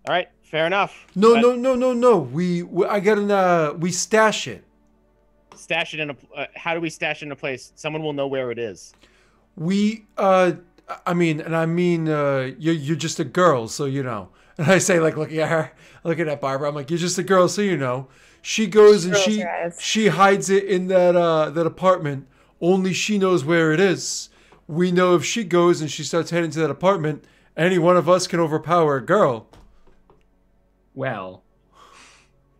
All right, fair enough. No. We stash it. Stash it in a. How do we stash it in a place? Someone will know where it is. I mean, you're just a girl, so you know. And I say, like, looking at Barbara, I'm like, you're just a girl, so you know. She goes and she hides it in that apartment. Only she knows where it is. We know if she goes and she starts heading to that apartment, any one of us can overpower a girl. Well,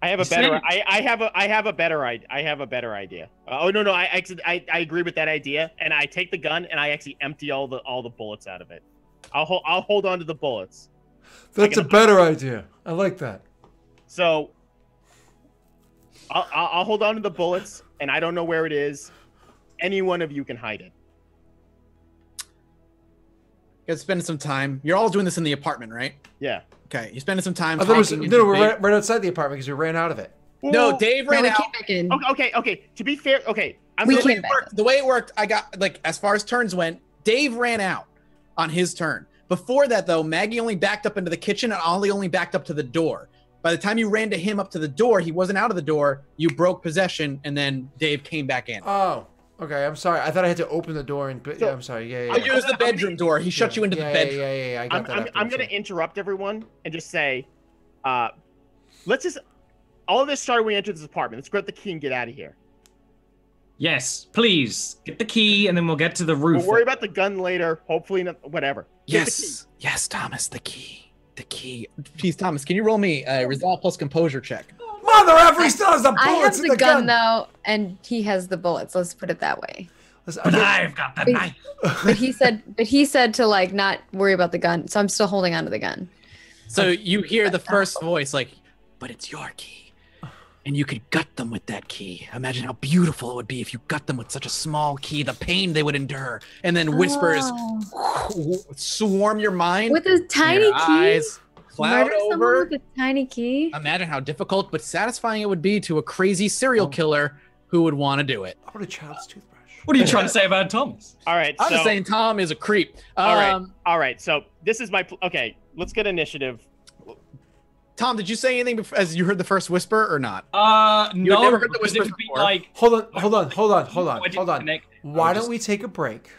I have a better. I have a better idea. No! I agree with that idea, and I take the gun and I actually empty all the bullets out of it. I'll hold on to the bullets. That's a better idea. I like that. So I'll hold on to the bullets, and I don't know where it is. Any one of you can hide it. You guys spending some time. You're all doing this in the apartment, right? Yeah. Okay. You're spending some time. I thought we're right outside the apartment because we ran out of it. No, Dave ran out. Came back in. Okay. To be fair, okay. The way it worked, I got, like, as far as turns went, Dave ran out on his turn. Before that, though, Maggie only backed up into the kitchen and Ollie only backed up to the door. By the time you ran to him up to the door, he wasn't out of the door. You broke possession, and then Dave came back in. Oh, okay. I'm sorry. I thought I had to open the door and. Yeah, I'm sorry. Yeah. I used the bedroom door. He shut you into the bedroom. Yeah. I got that. I'm going to interrupt everyone and just say, let's just. All of this started when we entered this apartment. Let's grab the key and get out of here. yes, please. Get the key and then we'll get to the roof. We'll worry about the gun later. Hopefully, whatever. Yes, Thomas, the key. Please, Thomas, can you roll me a resolve plus composure check? Mother effer, he still has the I bullets have in the the gun though, and he has the bullets. Let's put it that way. But I've got the knife. But he said to like not worry about the gun, so I'm still holding onto the gun. So you hear the first voice like, but it's your key. And you could gut them with that key. Imagine how beautiful it would be if you gut them with such a small key, the pain they would endure. And then whispers swarm your mind. With a tiny key? Eyes cloud Murder someone over. with a tiny key? Imagine how difficult but satisfying it would be to a crazy serial killer who would want to do it. I want a child's toothbrush. What are you trying to say about Thomas? All right. I'm just saying Tom is a creep. All right. So this is my. Okay, let's get initiative. Tom, did you say anything as you heard the first whisper or not? No. never heard the because whispers it would be before. like. Hold on. Connect. Why don't we take a break?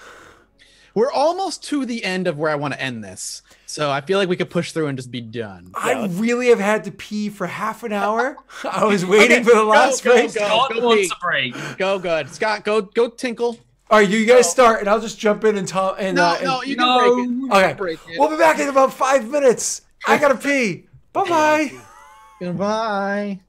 We're almost to the end of where I want to end this. So I feel like we could push through and just be done. I really have had to pee for half an hour. I was waiting for the last break. Scott wants a break. Go good. Scott, go tinkle. All right, you guys start, and I'll just jump in and talk. And You can break it. Okay, Break it. we'll be back in about 5 minutes. I gotta pee. Bye-bye. Goodbye.